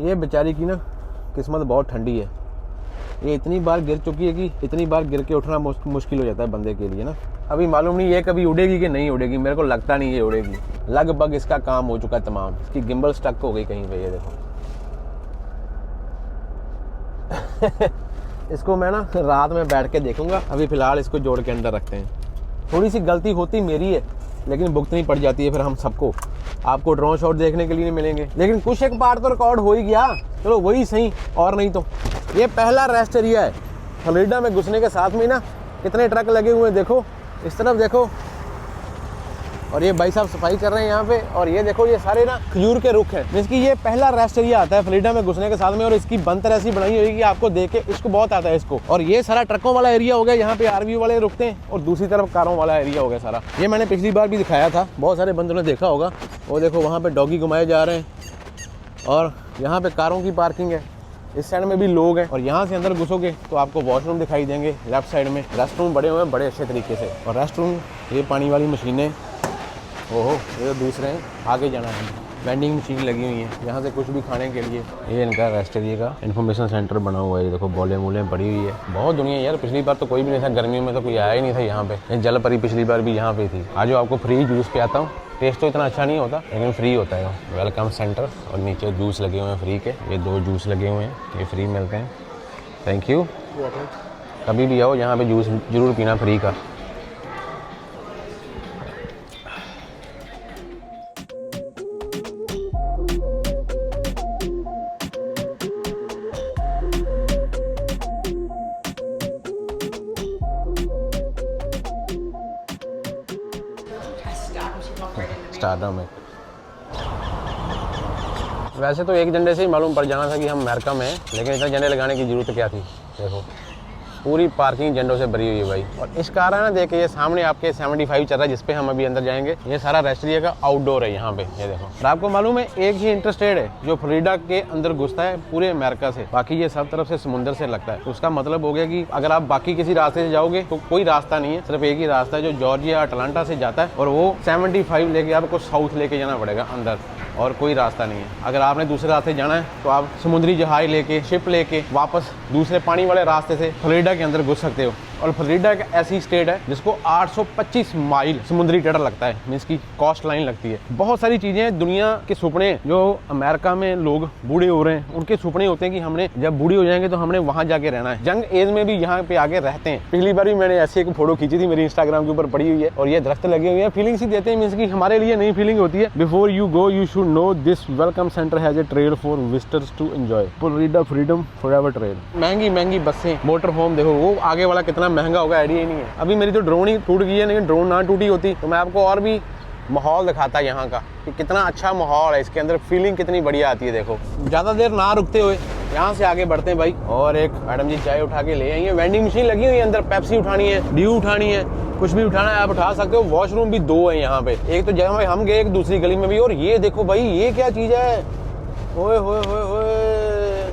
ये बेचारी की ना किस्मत बहुत ठंडी है, ये इतनी बार गिर चुकी है कि इतनी बार गिर के उठना मुश्किल हो जाता है बंदे के लिए ना। अभी मालूम नहीं ये कभी उड़ेगी कि नहीं उड़ेगी, मेरे को लगता नहीं ये उड़ेगी। लगभग इसका काम हो चुका है तमाम, इसकी गिम्बल स्टक हो गई कहीं पे, ये देखो। इसको मैं ना रात में बैठ के देखूंगा, अभी फिलहाल इसको जोड़ के अंदर रखते हैं। थोड़ी सी गलती होती मेरी है, लेकिन भुगतनी पड़ जाती है फिर हम सबको। आपको ड्रोन शॉट देखने के लिए नहीं मिलेंगे, लेकिन कुछ एक पार्ट तो रिकॉर्ड हो ही गया, चलो वही सही, और नहीं तो। ये पहला रेस्ट एरिया है फ्लोरिडा में घुसने के साथ में ना कितने ट्रक लगे हुए हैं, देखो इस तरफ देखो, और ये भाई साहब सफाई कर रहे हैं यहाँ पे। और ये देखो ये सारे ना खजूर के रुख हैं, जिसकी ये पहला रेस्ट एरिया आता है फ्लोरिडा में घुसने के साथ में। और इसकी बनतर ऐसी बनाई हुई है कि आपको देख के इसको बहुत आता है इसको। और ये सारा ट्रकों वाला एरिया हो गया, यहाँ पे आरवी वाले रुकते हैं, और दूसरी तरफ कारों वाला एरिया हो गया सारा। ये मैंने पिछली बार भी दिखाया था, बहुत सारे बंदों ने देखा होगा। वो देखो वहाँ पे डॉगी घुमाए जा रहे हैं, और यहाँ पे कारों की पार्किंग है। इस साइड में भी लोग हैं, और यहाँ से अंदर घुसोगे तो आपको वॉशरूम दिखाई देंगे लेफ्ट साइड में। रेस्ट रूम बड़े हुए हैं बड़े अच्छे तरीके से। और रेस्ट रूम ये पानी वाली मशीनें, ओहो ये तो दूसरे हैं, आगे जाना है। वेंडिंग मशीन लगी हुई है यहाँ से कुछ भी खाने के लिए। ये इनका रेस्ट एरिया का इन्फॉर्मेशन सेंटर बना हुआ है। ये देखो बोले मूले पड़ी हुई है, बहुत दुनिया यार। पिछली बार तो कोई भी नहीं था, गर्मियों में तो कोई आया ही नहीं था यहाँ पे। ये जल परी पिछली बार भी यहाँ पे थी। आज आपको फ्री जूस पे आता हूँ। टेस्ट तो इतना अच्छा नहीं होता, लेकिन फ्री होता है। वेलकम सेंटर, और नीचे जूस लगे हुए हैं फ्री के। ये 2 जूस लगे हुए हैं, ये फ्री मिलते हैं। Thank you. कभी भी आओ यहाँ पे जूस जरूर पीना फ्री का। स्टार्टअप में वैसे तो एक झंडे से ही मालूम पड़ जाना था कि हम अमेरिका में हैं, लेकिन इतना झंडे लगाने की जरूरत क्या थी। देखो पूरी पार्किंग झंडों से भरी हुई है भाई। और इस कार है ना, देखिए ये सामने आपके 75 चल रहा है, जिस पे हम अभी अंदर जाएंगे। ये सारा रेस्ट एरिया का आउटडोर है यहाँ पे, ये देखो। और आपको मालूम है एक ही इंटरस्टेट है जो फ्लोरिडा के अंदर घुसता है पूरे अमेरिका से, बाकी ये सब तरफ से समुद्र से लगता है। तो उसका मतलब हो गया कि अगर आप बाकी किसी रास्ते से जाओगे तो कोई रास्ता नहीं है, सिर्फ एक ही रास्ता है जो जॉर्जिया अटलांटा से जाता है, और वो 75 लेके आपको साउथ लेके जाना पड़ेगा अंदर, और कोई रास्ता नहीं है। अगर आपने दूसरे रास्ते जाना है तो आप समुद्री जहाज लेके, शिप लेके वापस दूसरे पानी वाले रास्ते से फ्लोरिडा के अंदर घुस सकते हो। और फ्लोरिडा एक ऐसी स्टेट है जिसको 825 माइल समुद्री तट लगता है, मीन्स की कोस्ट लाइन लगती है। बहुत सारी चीजें हैं, दुनिया के सुपने जो अमेरिका में लोग बूढ़े हो रहे हैं उनके सुपने होते हैं कि हमने जब बूढ़े हो जाएंगे तो हमने वहां जाके रहना है। यंग एज में भी यहाँ पे आगे रहते हैं। पिछली बार भी मैंने ऐसी एक फोटो खींची थी, मेरी इंस्टाग्राम के ऊपर पड़ी हुई है, और ये दरख्त लगे हुए हैं, फीलिंग्स ही देते हैं, मीन्स की हमारे लिए नई फीलिंग होती है। Before you go you should know this welcome centre has a trail for visitors to enjoy. Florida freedom forever trail. महंगी महंगी बसें, मोटर होम, देखो वो आगे वाला कितना महंगा होगा आइडिया नहीं है। अभी मेरी तो ड्रोन ही टूट गई है, लेकिन ड्रोन ना टूटी होती तो मैं आपको और भी माहौल दिखाता यहाँ का कि कितना अच्छा माहौल है इसके अंदर। फीलिंग कितनी बढ़िया आती है। देखो ज़्यादा देर ना रुकते हुए यहाँ से आगे बढ़ते हैं भाई। और एक मैडम जी चाय उठा के ले आई है, वेंडिंग मशीन लगी हुई है अंदर। पेप्सी उठानी है, ड्यू उठानी है, कुछ भी उठाना है आप उठा सकते हो। वॉशरूम भी 2 है यहाँ पे, एक तो जगह में हम गए, एक दूसरी गली में भी। और ये देखो भाई ये क्या चीज़ है, ओए होए होए होए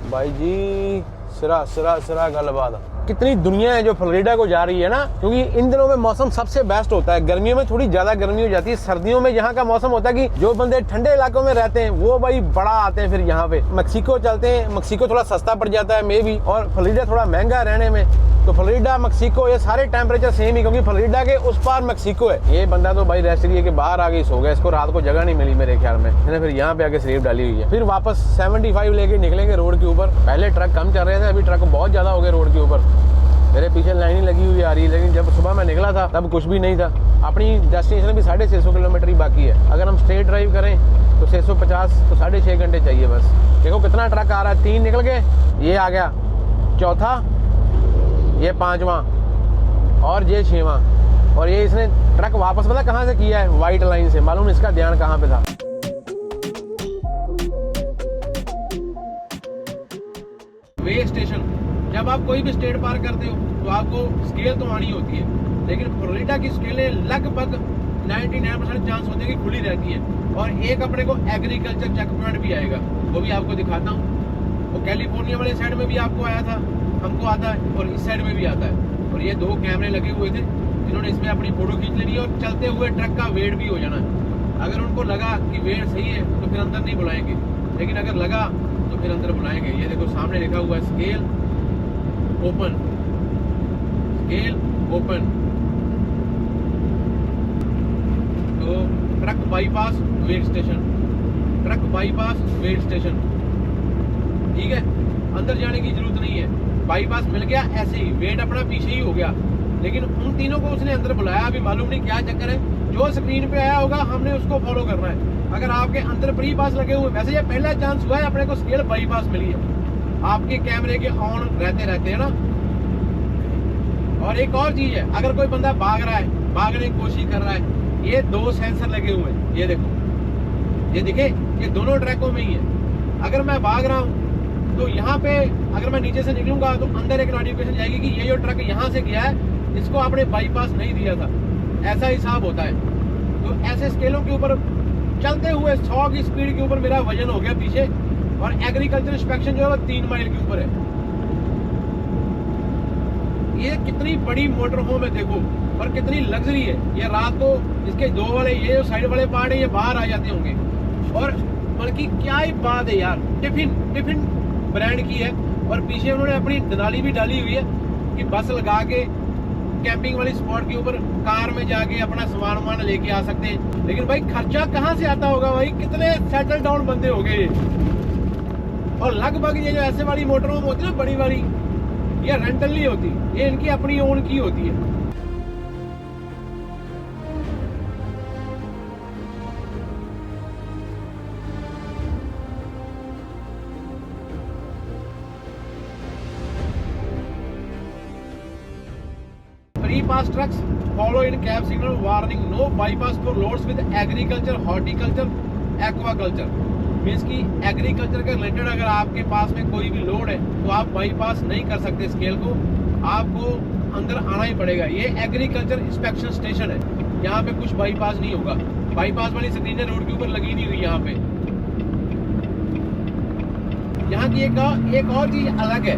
भाई जी, सिरा सिरा सिरा गलबाद। कितनी दुनिया है जो फ्लोरिडा को जा रही है ना, क्योंकि इन दिनों में मौसम सबसे बेस्ट होता है। गर्मियों में थोड़ी ज्यादा गर्मी हो जाती है, सर्दियों में यहाँ का मौसम होता है कि जो बंदे ठंडे इलाकों में रहते हैं वो भाई बड़ा आते हैं फिर यहाँ पे। मैक्सिको चलते हैं, मैक्सिको थोड़ा सस्ता पड़ जाता है मे भी, और फ्लोरिडा थोड़ा महंगा रहने में। तो फ्लोरिडा मैक्सिको ये सारे टेम्परेचर सेम ही, क्योंकि फ्लोरिडा के उस पार मैक्सिको है। ये बंदा तो भाई रेस्ट एरिया के बाहर आ गई, सो गया, इसको रात को जगह नहीं मिली मेरे ख्याल में, मैंने फिर यहाँ पे आके स्लीप डाली हुई है। फिर वापस 75 लेके निकलेंगे रोड के ऊपर। पहले ट्रक कम चल रहे थे, अभी ट्रक बहुत ज्यादा हो गए रोड के ऊपर। मेरे पीछे लाइन ही लगी हुई आ रही है, लेकिन जब सुबह मैं निकला था तब कुछ भी नहीं था। अपनी डेस्टिनेशन भी 650 किलोमीटर ही बाकी है। अगर हम स्ट्रेट ड्राइव करें तो 650, तो 6.5 घंटे चाहिए बस। देखो कितना ट्रक आ रहा है, 3 निकल गए, ये आ गया चौथा, ये 5वां, और ये 6वां। और ये इसने ट्रक वापस पता कहाँ से किया है, व्हाइट लाइन से। मालूम इसका ध्यान कहाँ पे था। वे स्टेशन, जब आप कोई भी स्टेट पार करते हो तो आपको स्केल तो आनी होती है, लेकिन फ्लोरिडा की स्केलें लगभग 99% चांस होते हैं कि खुली रहती है। और एक अपने को एग्रीकल्चर चेक पॉइंट भी आएगा, वो भी आपको दिखाता हूँ। वो कैलिफोर्निया वाले साइड में भी आपको आया था, हमको आता है, और इस साइड में भी आता है। और ये 2 कैमरे लगे हुए थे जिन्होंने इसमें अपनी फोटो खींच लेनी है, और चलते हुए ट्रक का वेट भी हो जाना है। अगर उनको लगा कि वेट सही है तो फिर अंदर नहीं बुलाएंगे, लेकिन अगर लगा तो फिर अंदर बुलाएंगे। ये देखो सामने लिखा हुआ है स्केल ओपन, स्केल ओपन। तो truck bypass weigh station, truck bypass weigh station, ठीक है। अंदर जाने की जरूरत नहीं है, बाईपास मिल गया ऐसे ही, वेट अपना पीछे ही हो गया। लेकिन उन तीनों को उसने अंदर बुलाया, अभी मालूम नहीं क्या चक्कर है। जो स्क्रीन पे आया होगा हमने उसको फॉलो करना है। अगर आपके अंदर प्री पास लगे हुए, वैसे ये पहला चांस हुआ है अपने को स्केल बाईपास मिली है, आपके कैमरे के ऑन रहते रहते है ना। और एक और चीज है, अगर कोई बंदा भाग रहा है भागने की कोशिश कर रहा है। ये 2 सेंसर लगे हुए हैं, ये देखो, ये दिखे, ये दोनों ट्रैकों में ही है। अगर मैं भाग रहा हूँ तो यहाँ पे अगर मैं नीचे से निकलूंगा तो अंदर एक नोटिफिकेशन जाएगी कि ये जो ट्रक यहाँ से गया है इसको आपने बाईपास नहीं दिया था, ऐसा हिसाब होता है। तो ऐसे स्केलों के ऊपर चलते हुए 100 की स्पीड के ऊपर मेरा वजन हो गया पीछे, और एग्रीकल्चर इंस्पेक्शन जो है वो 3 माइल के ऊपर है। ये कितनी बड़ी मोटर होम है देखो, और कितनी लग्जरी है। ये रात को इसके 2 वाले ये जो साइड वाले पार्ट है ये बाहर आ जाते होंगे। और बल्कि क्या ही बात है यार, टिफिन ब्रांड की है, और पीछे उन्होंने अपनी दनाली भी डाली हुई है कि बस लगा के कैंपिंग वाली स्पॉट के ऊपर कार में जाके अपना सामान लेके आ सकते हैं। लेकिन भाई खर्चा कहाँ से आता होगा भाई, कितने सेटल डाउन बंदे हो गए। और लगभग ये जो ऐसे वाली मोटर होम होती है ना बड़ी वाली, ये रेंटल नहीं होती, ये इनकी अपनी ओन की होती है। Pre-pass trucks follow in cab signal warning no bypass for loads with agriculture, horticulture, aquaculture। Means कि एग्रीकल्चर के रिलेटेड अगर आपके पास में कोई भी लोड है तो आप बाईपास नहीं कर सकते स्केल को, आपको अंदर आना ही पड़ेगा। ये एग्रीकल्चर इंस्पेक्शन स्टेशन है, यहाँ पे कुछ बाईपास नहीं होगा। बाईपास वाली स्क्रीन रोड के ऊपर लगी नहीं हुई यहाँ पे। यहाँ की एक और चीज अलग है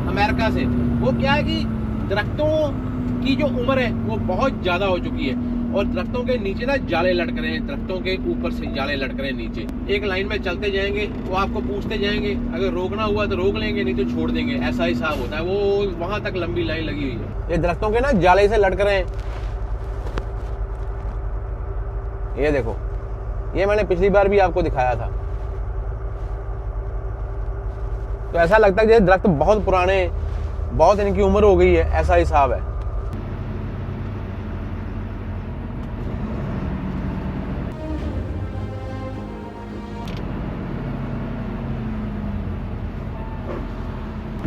अमेरिका से, वो क्या है कि दरख्तों की जो उम्र है वो बहुत ज्यादा हो चुकी है, और दरख्तों के नीचे ना जाले लटक रहे हैं, दरख्तों के ऊपर से जाले लटक रहे हैं नीचे। एक लाइन में चलते जाएंगे, वो आपको पूछते जाएंगे, अगर रोकना हुआ तो रोक लेंगे, नहीं तो छोड़ देंगे, ऐसा हिसाब होता है। वो वहां तक लंबी लाइन लगी हुई है। ये दरख्तों के ना जाले से लटक रहे हैं, ये देखो, ये मैंने पिछली बार भी आपको दिखाया था। तो ऐसा लगता है जैसे दरख्त बहुत पुराने, बहुत इनकी उम्र हो गई है, ऐसा हिसाब है।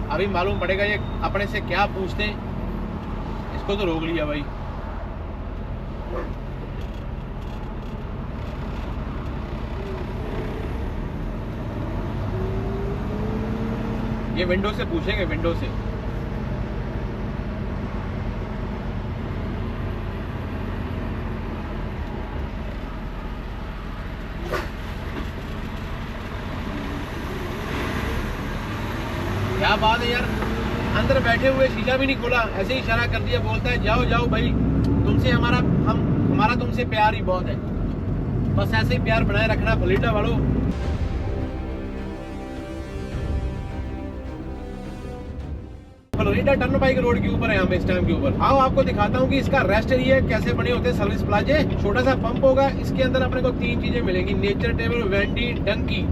अभी मालूम पड़ेगा ये अपने से क्या पूछते हैं। इसको तो रोक लिया भाई। ये विंडो से पूछेंगे, विंडो से। क्या बात है यार, अंदर बैठे हुए शीशा भी नहीं खोला, ऐसे ही इशारा कर दिया, बोलता है जाओ जाओ भाई, तुमसे हमारा तुमसे प्यार ही बहुत है, बस ऐसे ही प्यार बनाए रखना फ्लोरिडा वालों। फ्लोरिडा टर्नबाइक रोड के ऊपर है हम इस टाइम के ऊपर। आओ आपको दिखाता हूँ कि इसका रेस्ट एरिया कैसे बने होते हैं। सर्विस प्लाजे, छोटा सा पंप होगा, इसके अंदर अपने को 3 चीजें मिलेंगी, नेचर टेबल, वेंडी, डंकी,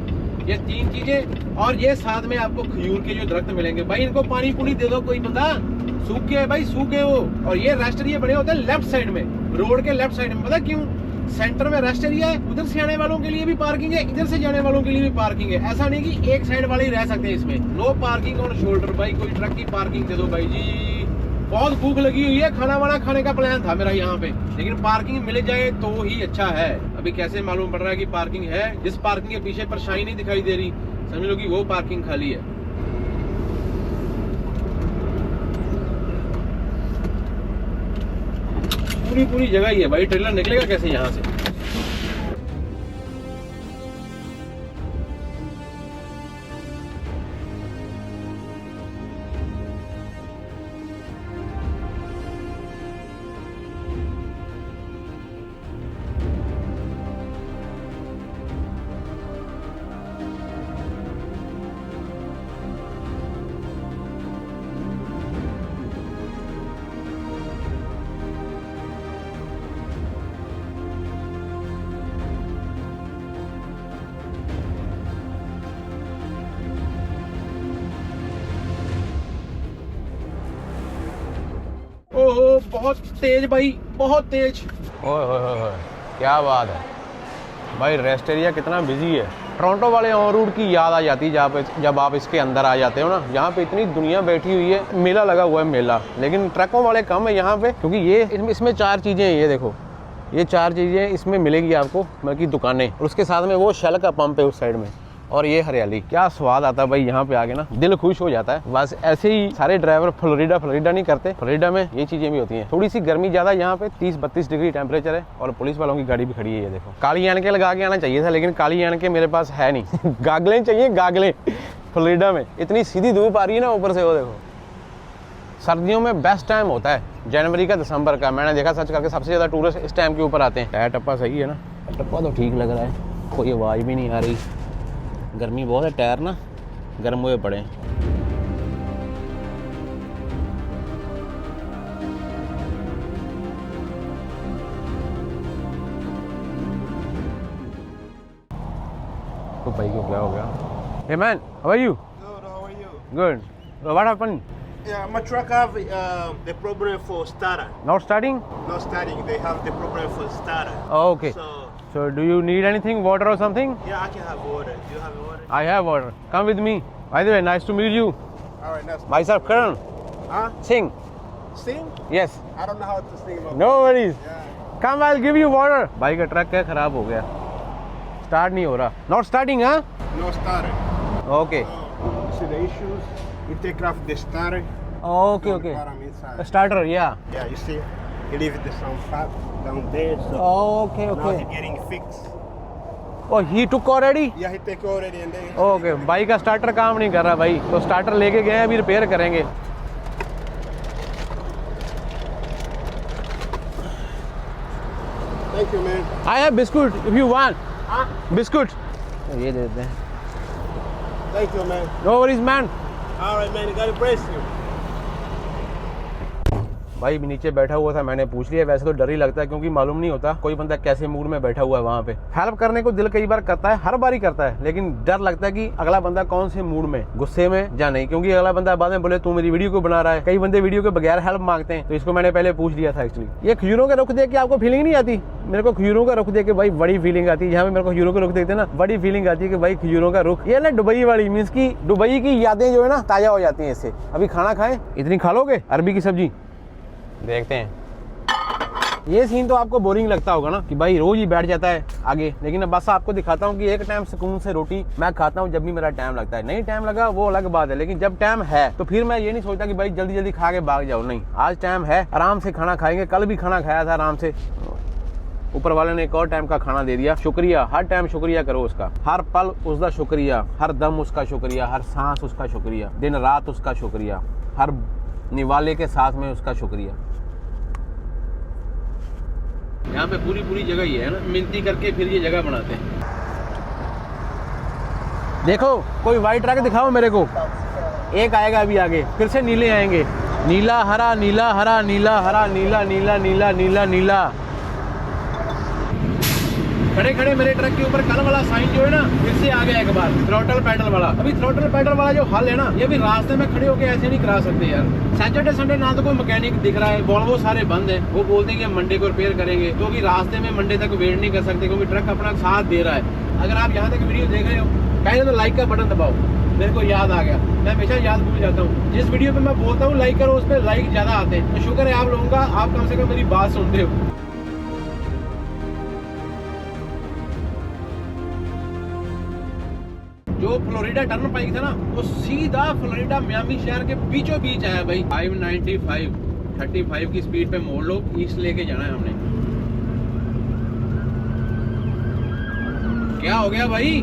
ये 3 चीजें। और ये साथ में आपको खजूर के जो दरख्त मिलेंगे। भाई इनको पानी पुनी दे दो, कोई बंदा सूखे है भाई, सूखे वो। और ये रेस्ट एरिया बने होते हैं लेफ्ट साइड में, रोड के लेफ्ट साइड में। पता क्यों? सेंटर में रेस्ट एरिया है, उधर से आने वालों के लिए भी पार्किंग है, इधर से जाने वालों के लिए भी पार्किंग है। ऐसा नहीं कि एक साइड वाले ही रह सकते हैं इसमें। No parking on shoulder. भाई कोई ट्रक की पार्किंग दे दो भाई जी। बहुत भूख लगी हुई है, खाना वाना खाने का प्लान था मेरा यहाँ पे, लेकिन पार्किंग मिल जाए तो ही अच्छा है। अभी कैसे मालूम पड़ रहा है कि पार्किंग है? जिस पार्किंग के पीछे परछाई नहीं दिखाई दे रही, समझ लो कि वो पार्किंग खाली है। पूरी जगह ही है भाई, ट्रेलर निकलेगा कैसे यहाँ से? ओहो बहुत तेज भाई, बहुत तेज। ओए होए होए, क्या बात है। भाई रेस्ट एरिया कितना बिजी है। टोरंटो वाले ऑन रूट की याद आ जाती है जब आप इसके अंदर आ जाते हो ना। यहाँ पे इतनी दुनिया बैठी हुई है, मेला लगा हुआ है मेला, लेकिन ट्रकों वाले कम है यहाँ पे, क्योंकि ये इसमें 4 चीज़ें हैं। ये देखो, ये 4 चीज़ें इसमें मिलेगी आपको, मतलब की दुकानें, और उसके साथ में वो शेल का पंप है उस साइड में, और ये हरियाली। क्या स्वाद आता है भाई यहाँ पे आके ना, दिल खुश हो जाता है। बस ऐसे ही सारे ड्राइवर फ्लोरिडा नहीं करते, फ्लोरिडा में ये चीजें भी होती हैं। थोड़ी सी गर्मी ज्यादा यहाँ पे 30-32 डिग्री टेम्परेचर है, और पुलिस वालों की गाड़ी भी खड़ी है। ये देखो, काली एनके लगा के आना चाहिए था, लेकिन काली एनके मेरे पास है नहीं। गागलें चाहिए, गागलें। फ्लोरिडा में इतनी सीधी धूप आ रही है ना ऊपर से, वो देखो। सर्दियों में बेस्ट टाइम होता है जनवरी का, दिसंबर का। मैंने देखा सच करके सबसे ज्यादा टूरिस्ट इस टाइम के ऊपर आते हैं। टायर टप्पा सही है ना? टप्पा तो ठीक लग रहा है, कोई आवाज भी नहीं आ रही। गर्मी बहुत है, टायर ना गर्म हुए पड़े हैं। तो भाई को क्या हो गया? Hey man, how are you?
Good, how are you?
Good. What happened?
Yeah, my truck have the problem for starter.
Not starting?
Not starting, they have the problem for starter.
Oh, okay. So do you need anything, water or something?
Yeah, I can have water. Do you have water?
I have water. Come with me. By the way, nice to meet you.
All right, that's
Myself, Karan.
Huh?
Sing.
Sing?
Yes.
I don't know how to sing.
No worries.
Yeah.
Come, I'll give you water. Bike का truck क्या खराब हो गया, start नहीं हो रहा। Not starting, huh?
No starter.
Okay.
See the issues? You take off the starter.
Okay,
the
okay.
bottom inside.
A starter, yeah.
Yeah, you see? You leave the some fat down there. So
Okay,
now
okay.
he's getting fixed.
Oh, he took already?
Yeah, he take already and then.
Okay, bike का starter काम नहीं कर रहा भाई, तो starter लेके गए हैं, अभी रिपेयर करेंगे।
Thank you, man.
I have biscuit if you want.
Huh?
Biscuit. ये दे देते हैं।
Thank you, man.
No worries, man.
All right, man. You gotta brace you.
भाई नीचे बैठा हुआ था, मैंने पूछ लिया। वैसे तो डर ही लगता है, क्योंकि मालूम नहीं होता कोई बंदा कैसे मूड में बैठा हुआ है वहाँ पे। हेल्प करने को दिल कई बार करता है, हर बार ही करता है, लेकिन डर लगता है कि अगला बंदा कौन से मूड में, गुस्से में या नहीं, क्योंकि अगला बंदा बाद में बोले तू मेरी वीडियो को बना रहा है। कई बंदे वीडियो के बगैर हेल्प मांगते हैं, तो इसको मैंने पहले पूछ लिया था एक्चुअली। ये खजूरों का रुख देख के आपको फीलिंग नहीं आती? मेरे को खजूरों का रुख देख के भाई बड़ी फीलिंग आती है। जहाँ पे मेरे को खजूरों का रुख देखते हैं ना, बड़ी फीलिंग आती है कि भाई खजूरों का रुख। ये ना दुबई वाली मीन्स की दुबई की यादें जो है ना ताजा हो जाती है इससे। अभी खाना खाएं, इतनी खा लोगे अरबी की सब्जी। देखते हैं, ये सीन तो आपको बोरिंग लगता होगा ना कि भाई रोज ही बैठ जाता है आगे, लेकिन बस आपको दिखाता हूँ कि एक टाइम सुकून से रोटी मैं खाता हूँ जब भी मेरा टाइम लगता है। नहीं टाइम लगा वो अलग बात है, लेकिन जब टाइम है तो फिर मैं ये नहीं सोचता कि भाई जल्दी जल्दी खा के भाग जाओ। नहीं, आज टाइम है, आराम से खाना खाएंगे। कल भी खाना खाया था आराम से, ऊपर वाले ने एक और टाइम का खाना दे दिया। शुक्रिया, हर टाइम शुक्रिया करो उसका, हर पल उसका शुक्रिया, हर दम उसका शुक्रिया, हर सांस उसका शुक्रिया, दिन रात उसका शुक्रिया, हर निवाले के साथ में उसका शुक्रिया। यहाँ पे पूरी जगह ही है ना, मिन्ती करके फिर ये जगह बनाते हैं। देखो कोई वाइट ट्रक दिखाओ मेरे को, एक आएगा अभी आगे, फिर से नीले आएंगे। नीला हरा, नीला हरा, नीला हरा, नीला नीला नीला नीला नीला। खड़े खड़े मेरे ट्रक के ऊपर कल वाला साइन जो है ना, फिर से आ गया एक बार, थ्रोटल पैडल वाला। अभी थ्रोटल पैडल वाला जो हल है ना, ये भी रास्ते में खड़े होके ऐसे नहीं करा सकते यार। सैटरडे संडे ना तो कोई मैकेनिक दिख रहा है, वॉल्वो सारे बंद है। वो बोलते हैं कि हम मंडे को रिपेयर करेंगे, तो भी रास्ते में मंडे तक वेट नहीं कर सकते, क्योंकि ट्रक अपना साथ दे रहा है। अगर आप यहाँ तक वीडियो देख रहे हो, पहले तो लाइक का बटन दबाओ। मेरे को याद आ गया, मैं हमेशा याद भूल जाता हूँ। जिस वीडियो पे मैं बोलता हूँ लाइक करो, उस पर लाइक ज्यादा आते हैं। तो शुक्र है आप लोगों का, आप कम से कम मेरी बात सुनते हो। जो फ्लोरिडा टर्न पाइक था ना, वो सीधा फ्लोरिडा मियामी शहर के बीचों बीच आया भाई। 595 35 की स्पीड पे मोड़ लो, ईस्ट लेके जाना है हमने। क्या हो गया भाई?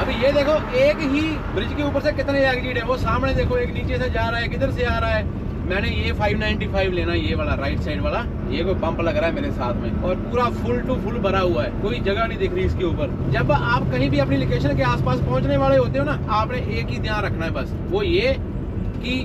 अभी ये देखो, एक ही ब्रिज के ऊपर से कितने एग्जिट है। वो सामने देखो, एक नीचे से जा रहा है, किधर से आ रहा है। मैंने ये 595 लेना, ये वाला राइट साइड वाला। ये कोई पंप लग रहा है मेरे साथ में, और पूरा फुल टू फुल भरा हुआ है, कोई जगह नहीं दिख रही इसके ऊपर। जब आप कहीं भी अपनी लोकेशन के आसपास पहुंचने वाले होते हो ना, आपने एक ही ध्यान रखना है बस, वो ये कि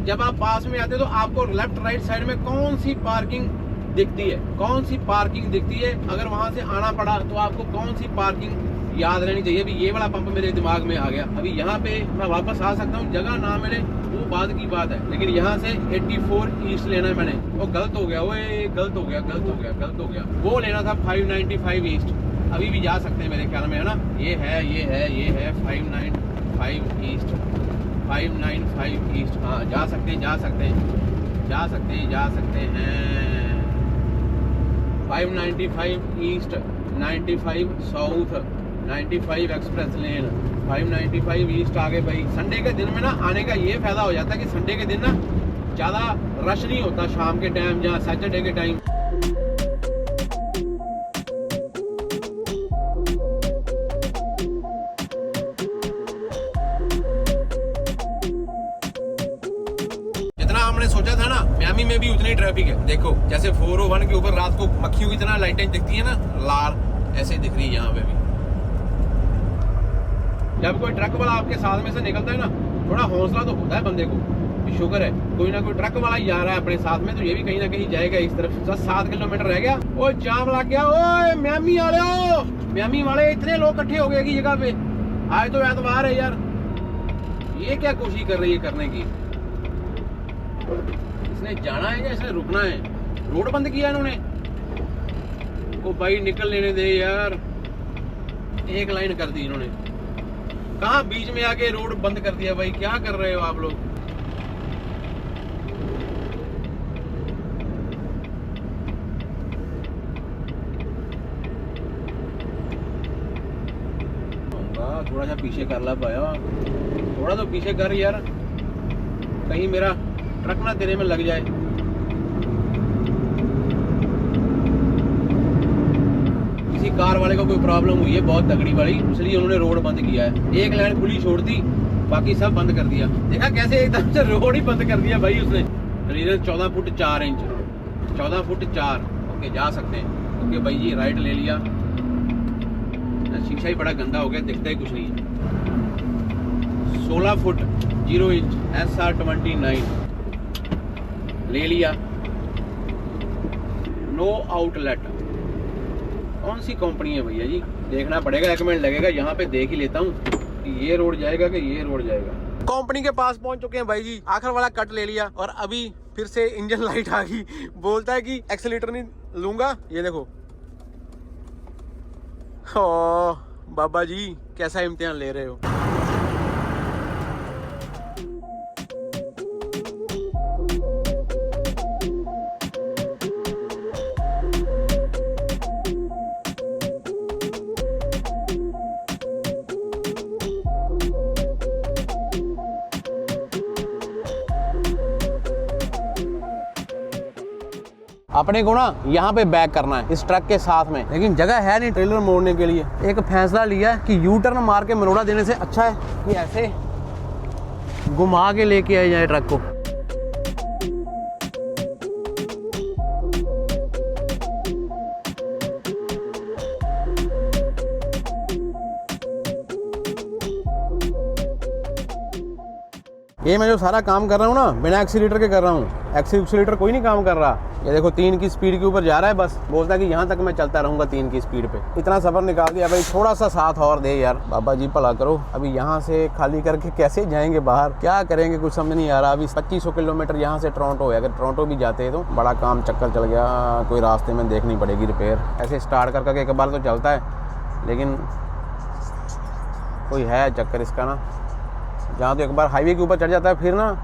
जब आप पास में आते हो तो आपको लेफ्ट राइट साइड में कौन सी पार्किंग दिखती है, कौन सी पार्किंग दिखती है। अगर वहां से आना पड़ा तो आपको कौन सी पार्किंग याद रहनी चाहिए। अभी ये वाला पंप मेरे दिमाग में आ गया। अभी यहाँ पे मैं वापस आ सकता हूँ, जगह ना मिले वो बाद की बात है, लेकिन यहाँ से 84 ईस्ट लेना है मैंने। वो गलत हो गया, वो गलत हो गया। वो लेना था 595 ईस्ट। अभी भी जा सकते हैं मेरे ख्याल में, है ना। ये है 595 ईस्ट, 595 ईस्ट। हाँ जा सकते हैं 595 ईस्ट, 95 साउथ, 95 एक्सप्रेस लेन, 595 ईस्ट आ गए भाई। संडे के दिन में ना आने का ये फायदा हो जाता है कि संडे के दिन ना ज़्यादा रश नहीं होता शाम के टाइम या सैटरडे के टाइम। जितना हमने सोचा था ना, मियामी में भी उतनी ट्रैफिक है। देखो जैसे 401 के ऊपर रात को मक्खियों की तरह लाइटें दिखती है ना लाल, ऐसे दिख रही है यहाँ पे भी। जब कोई ट्रक वाला आपके साथ में से निकलता है ना, थोड़ा हौसला तो होता है बंदे को, शुक्र है कोई ना कोई ट्रक वाला ही जा रहा है अपने साथ में, तो ये भी कहीं ना कहीं जाएगा इस तरफ। 7 किलोमीटर रह गया। ओ जाम लग गया। ओए मियामी वाले इतने लोग इकट्ठे हो गए की जगह पे। आज तो एतवार है यार, ये क्या कोशिश कर रही है करने की। इसने जाना है या इसने रुकना है? रोड बंद किया इन्होंने। ओ भाई निकल लेने दे यार, एक लाइन कर दी इन्होंने। कहाँ बीच में आके रोड बंद कर दिया भाई, क्या कर रहे हो आप लोग। थोड़ा सा पीछे कर ला पाया, थोड़ा तो पीछे कर यार, कहीं मेरा ट्रक ना तेरे में लग जाए। किसी कार वाले को कोई प्रॉब्लम हुई है बहुत तगड़ी वाली, इसलिए उन्होंने रोड बंद किया है। एक लाइन खुली छोड़ दी, बाकी सब बंद कर दिया। देखा कैसे एकदम से रोड ही बंद कर दिया भाई उसने। Clearance 14 foot 4 inch, 14 foot 4। Okay जा सकते हैं। ओके भाई जी राइट ले लिया। शीशा ही बड़ा गंदा हो गया, दिखता ही कुछ नहीं है। 16 फुट 0 इंच SR29 ले लिया। नो आउटलेट, कौन सी कंपनी है भैया जी, देखना पड़ेगा। 1 मिनट लगेगा, यहाँ पे देख ही लेता हूँ कि ये रोड जाएगा कि ये रोड जाएगा। कंपनी के पास पहुंच चुके हैं भाई जी, आखिर वाला कट ले लिया और अभी फिर से इंजन लाइट आ गई। बोलता है कि एक्सीलेटर नहीं लूंगा। ये देखो, ओ बाबा जी कैसा इम्तिहान ले रहे हो। अपने को ना यहाँ पे बैक करना है इस ट्रक के साथ में, लेकिन जगह है नहीं ट्रेलर मोड़ने के लिए। एक फैसला लिया है कि यू टर्न मार के मरोड़ा देने से अच्छा है कि ऐसे घुमा के लेके आए जाए ट्रक को। ये मैं जो सारा काम कर रहा हूँ ना बिना एक्सीलेटर के कर रहा हूँ। एक्सीलेटर कोई नहीं काम कर रहा। ये देखो 3 की स्पीड के ऊपर जा रहा है, बस बोलता है कि यहाँ तक मैं चलता रहूँगा 3 की स्पीड पे। इतना सफ़र निकाल दिया भाई, थोड़ा सा साथ और दे यार बाबा जी, भला करो। अभी यहाँ से खाली करके कैसे जाएंगे बाहर, क्या करेंगे कुछ समझ नहीं आ रहा। अभी 2500 किलोमीटर यहाँ से टोरंटो है, अगर टोरंटो भी जाते तो बड़ा काम चक्कर चल गया। कोई रास्ते में देखनी पड़ेगी रिपेयर। ऐसे स्टार्ट करके एक बार तो चलता है, लेकिन कोई है चक्कर इसका ना, जहाँ तो एक बार हाईवे के ऊपर चढ़ जाता है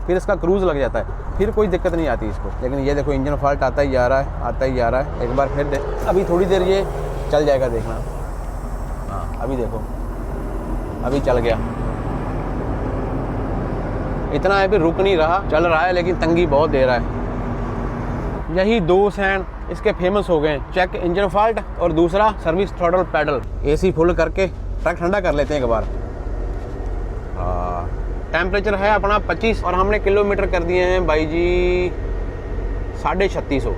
फिर इसका क्रूज लग जाता है, फिर कोई दिक्कत नहीं आती इसको। लेकिन ये देखो इंजन फॉल्ट आता ही जा रहा है। एक बार फिर अभी थोड़ी देर ये चल जाएगा, देखना। हाँ अभी देखो, अभी चल गया। इतना है भी रुक नहीं रहा, चल रहा है लेकिन तंगी बहुत दे रहा है। यही 2 सैंड इसके फेमस हो गए, चेक इंजन फॉल्ट और दूसरा service throttle pedal. AC full करके ट्रक ठंडा कर लेते हैं एक बार। टेम्परेचर है अपना 25 और हमने किलोमीटर कर दिए हैं भाई जी 3650।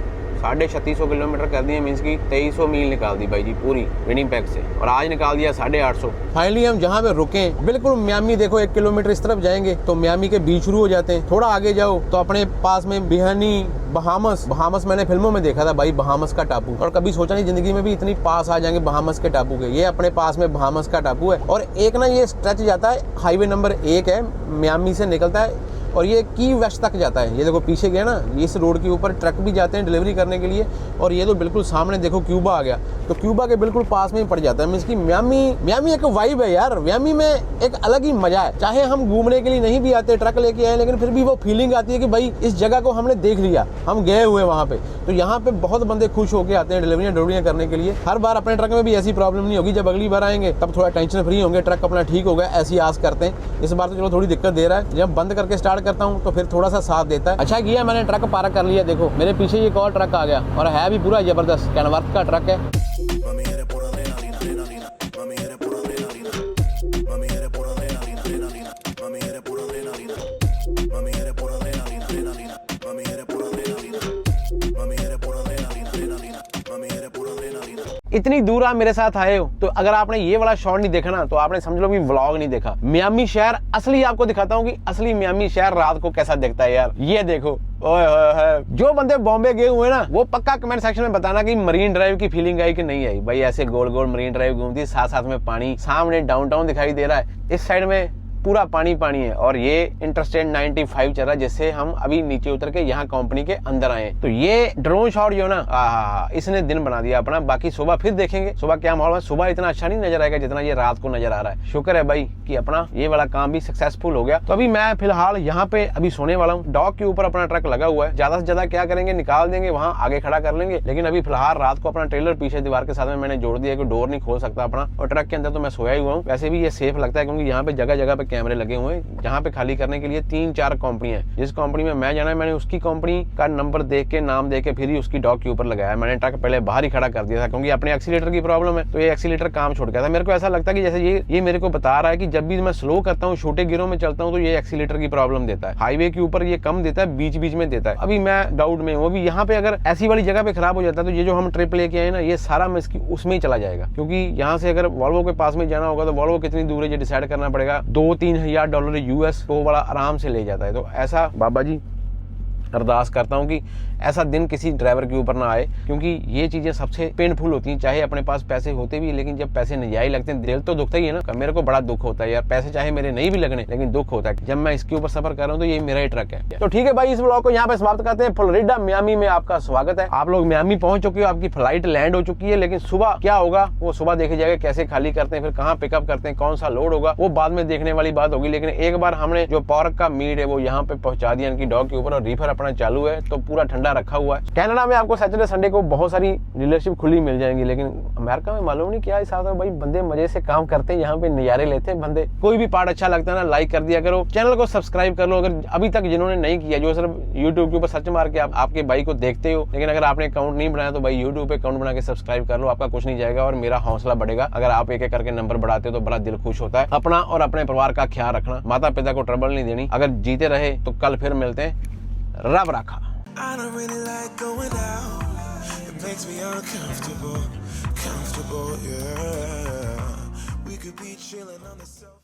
3650 किलोमीटर कर दिए, मीन्स की 2300 मील निकाल दी भाई जी पूरी विनिपेग से, और आज निकाल दिया 850। फाइनली हम जहाँ पे रुके बिल्कुल मियामी, देखो 1 किलोमीटर इस तरफ जाएंगे तो मियामी के बीच शुरू हो जाते हैं। थोड़ा आगे जाओ तो अपने पास में बिहानी बहामस मैंने फिल्मों में देखा था भाई, बहामस का टापू, और कभी सोचा नहीं जिंदगी में भी इतनी पास आ जाएंगे बहामस के टापू के। ये अपने पास में बहामस का टापू है, और एक ना ये स्ट्रेच जाता है, हाईवे नंबर 1 है, मियामी से निकलता है और ये की वेस्ट तक जाता है। ये देखो पीछे गया ना, इस रोड के ऊपर ट्रक भी जाते हैं डिलीवरी करने के लिए, और ये तो बिल्कुल सामने देखो क्यूबा आ गया, तो क्यूबा के बिल्कुल पास में ही पड़ जाता है। मीन्स की मियामी एक वाइब है यार, मियामी में एक अलग ही मजा है। चाहे हम घूमने के लिए नहीं भी आते, ट्रक लेके आए, लेकिन फिर भी वो फीलिंग आती है कि भाई इस जगह को हमने देख लिया, हम गए हुए वहाँ पे। तो यहाँ पे बहुत बंदे खुश होके आते हैं डिलीवरियाँ करने के लिए। हर बार अपने ट्रक में भी ऐसी प्रॉब्लम नहीं होगी, जब अगली बार आएंगे तब थोड़ा टेंशन फ्री होंगे, ट्रक अपना ठीक होगा, ऐसी आस करते हैं। इस बार तो चलो थोड़ी दिक्कत दे रहा है, जब बंद करके स्टार्ट करता हूँ तो फिर थोड़ा सा साथ देता है। अच्छा किया मैंने ट्रक पार्क कर लिया, देखो मेरे पीछे एक और ट्रक आ गया, और है भी पूरा जबरदस्त कैनवर्थ का ट्रक है। इतनी दूर आप मेरे साथ आए हो, तो अगर आपने ये वाला शॉट नहीं देखा ना, तो आपने समझ लो कि व्लॉग नहीं देखा। मियामी शहर असली आपको दिखाता हूँ कि असली मियामी शहर रात को कैसा दिखता है यार। ये देखो, ओए जो बंदे बॉम्बे गए हुए ना, वो पक्का कमेंट सेक्शन में बताना कि मरीन ड्राइव की फीलिंग आई कि नहीं आई। भाई ऐसे गोल गोल मरीन ड्राइव घूमती, साथ साथ में पानी, सामने डाउनटाउन दिखाई दे रहा है, इस साइड में पूरा पानी पानी है, और ये इंटरस्टेट 95 चल रहा है, जिससे हम अभी नीचे उतर के यहाँ कंपनी के अंदर आए। तो ये ड्रोन शॉट जो ना, इसने दिन बना दिया अपना। बाकी सुबह फिर देखेंगे सुबह क्या माहौल है। सुबह इतना अच्छा नहीं नजर आएगा जितना ये रात को नजर आ रहा है। शुक्र है भाई कि अपना ये वाला काम भी सक्सेसफुल हो गया। तो अभी मैं फिलहाल यहाँ पे अभी सोने वाला हूँ। डॉक के ऊपर अपना ट्रक लगा हुआ है, ज्यादा से ज्यादा क्या करेंगे, निकाल देंगे, वहाँ आगे खड़ा कर लेंगे। लेकिन अभी फिलहाल रात को अपना ट्रेलर पीछे दीवार के साथ में मैंने जोड़ दिया कि डोर नहीं खोल सकता अपना, और ट्रक के अंदर तो मैं सोया ही हुआ हूँ। वैसे भी ये सेफ लगता है, क्योंकि यहाँ पे जगह जगह पे कैमरे लगे हुए हैं। जहाँ पे खाली करने के लिए 3-4 कंपनी है। जिस कंपनी में मैं जाना है, मैंने उसकी कंपनी का नंबर देख के, नाम देख के फिर ही उसकी डॉक के ऊपर लगाया। मैंने ट्रक पहले बाहर ही खड़ा कर दिया था, क्योंकि अपने एक्सीलेटर की प्रॉब्लम है, तो ये एक्सीलेटर काम छोड़ गया था। मेरे को ऐसा लगता है कि जैसे ये मेरे को बता रहा है कि जब भी मैं स्लो करता हूँ, छोटे गिरों में चलता हूँ, तो ये एक्सीलेटर की प्रॉब्लम देता है। हाईवे के ऊपर ये कम देता है, बीच बीच में देता है। अभी मैं डाउट में हूँ, अभी यहाँ पे अगर ऐसी वाली जगह पे खराब हो जाता है, तो ये जो हम ट्रिप लेके आए ना, ये सारा मैं उसमें ही चला जाएगा। क्योंकि यहाँ से अगर वॉल्वो के पास में जाना होगा, तो वॉल्वो कितनी दूर है ये डिसाइड करना पड़ेगा। $2-3 हज़ार US तो वाला आराम से ले जाता है। तो ऐसा बाबा जी अरदास करता हूँ कि ऐसा दिन किसी ड्राइवर के ऊपर ना आए, क्योंकि ये चीजें सबसे पेनफुल होती हैं। चाहे अपने पास पैसे होते भी, लेकिन जब पैसे नजायज लगते हैं, दिल तो दुखता ही है ना। मेरे को बड़ा दुख होता है यार, पैसे चाहे मेरे नहीं भी लगने, लेकिन दुख होता है जब मैं इसके ऊपर सफर कर रहा हूँ। तो ये मेरा ही ट्रक है। तो ठीक है भाई, इस ब्लॉग को यहाँ पे समाप्त करते हैं। फ्लोरिडा मियामी में आपका स्वागत है। आप लोग मियामी पहुंच चुके हो, आपकी फ्लाइट लैंड हो चुकी है, लेकिन सुबह क्या होगा वो सुबह देखी जाएगा। कैसे खाली करते हैं, फिर कहाँ पिकअप करते हैं, कौन सा लोड होगा, वो बाद में देखने वाली बात होगी। लेकिन एक बार हमने जो पोर्क का मीट है वो यहाँ पे पहुंचा दिया इनकी डॉग के ऊपर, और रीफर अपना चालू है, तो पूरा ठंडा रखा हुआ है। कनाडा में आपको सैटरडे संडे को बहुत सारी डीलरशिप खुली मिल जाएंगी, लेकिन अमेरिका में मालूम नहीं क्या हिसाब है भाई। बंदे मजे से काम करते हैं, यहाँ पे नजारे लेते हैं बंदे। कोई भी पार्ट अच्छा लगता है ना, लाइक कर दिया करो, चैनल को सब्सक्राइब कर लो अगर अभी तक जिन्होंने नहीं किया। जो सिर्फ यूट्यूब के ऊपर सर्च मार के आपके भाई को देखते हो, लेकिन अगर आपने अकाउंट नहीं बनाया तो भाई यूट्यूब पे अकाउंट बना के सब्सक्राइब कर लो। आपका कुछ नहीं जाएगा और मेरा हौसला बढ़ेगा। अगर आप एक एक करके नंबर बढ़ाते हो तो बड़ा दिल खुश होता है। अपना और अपने परिवार का ख्याल रखना, माता पिता को ट्रबल नहीं देनी। अगर जीते रहे तो कल फिर मिलते हैं। रब रखा।
I don't really like going out. It makes me uncomfortable, yeah. We could be chilling on the sofa.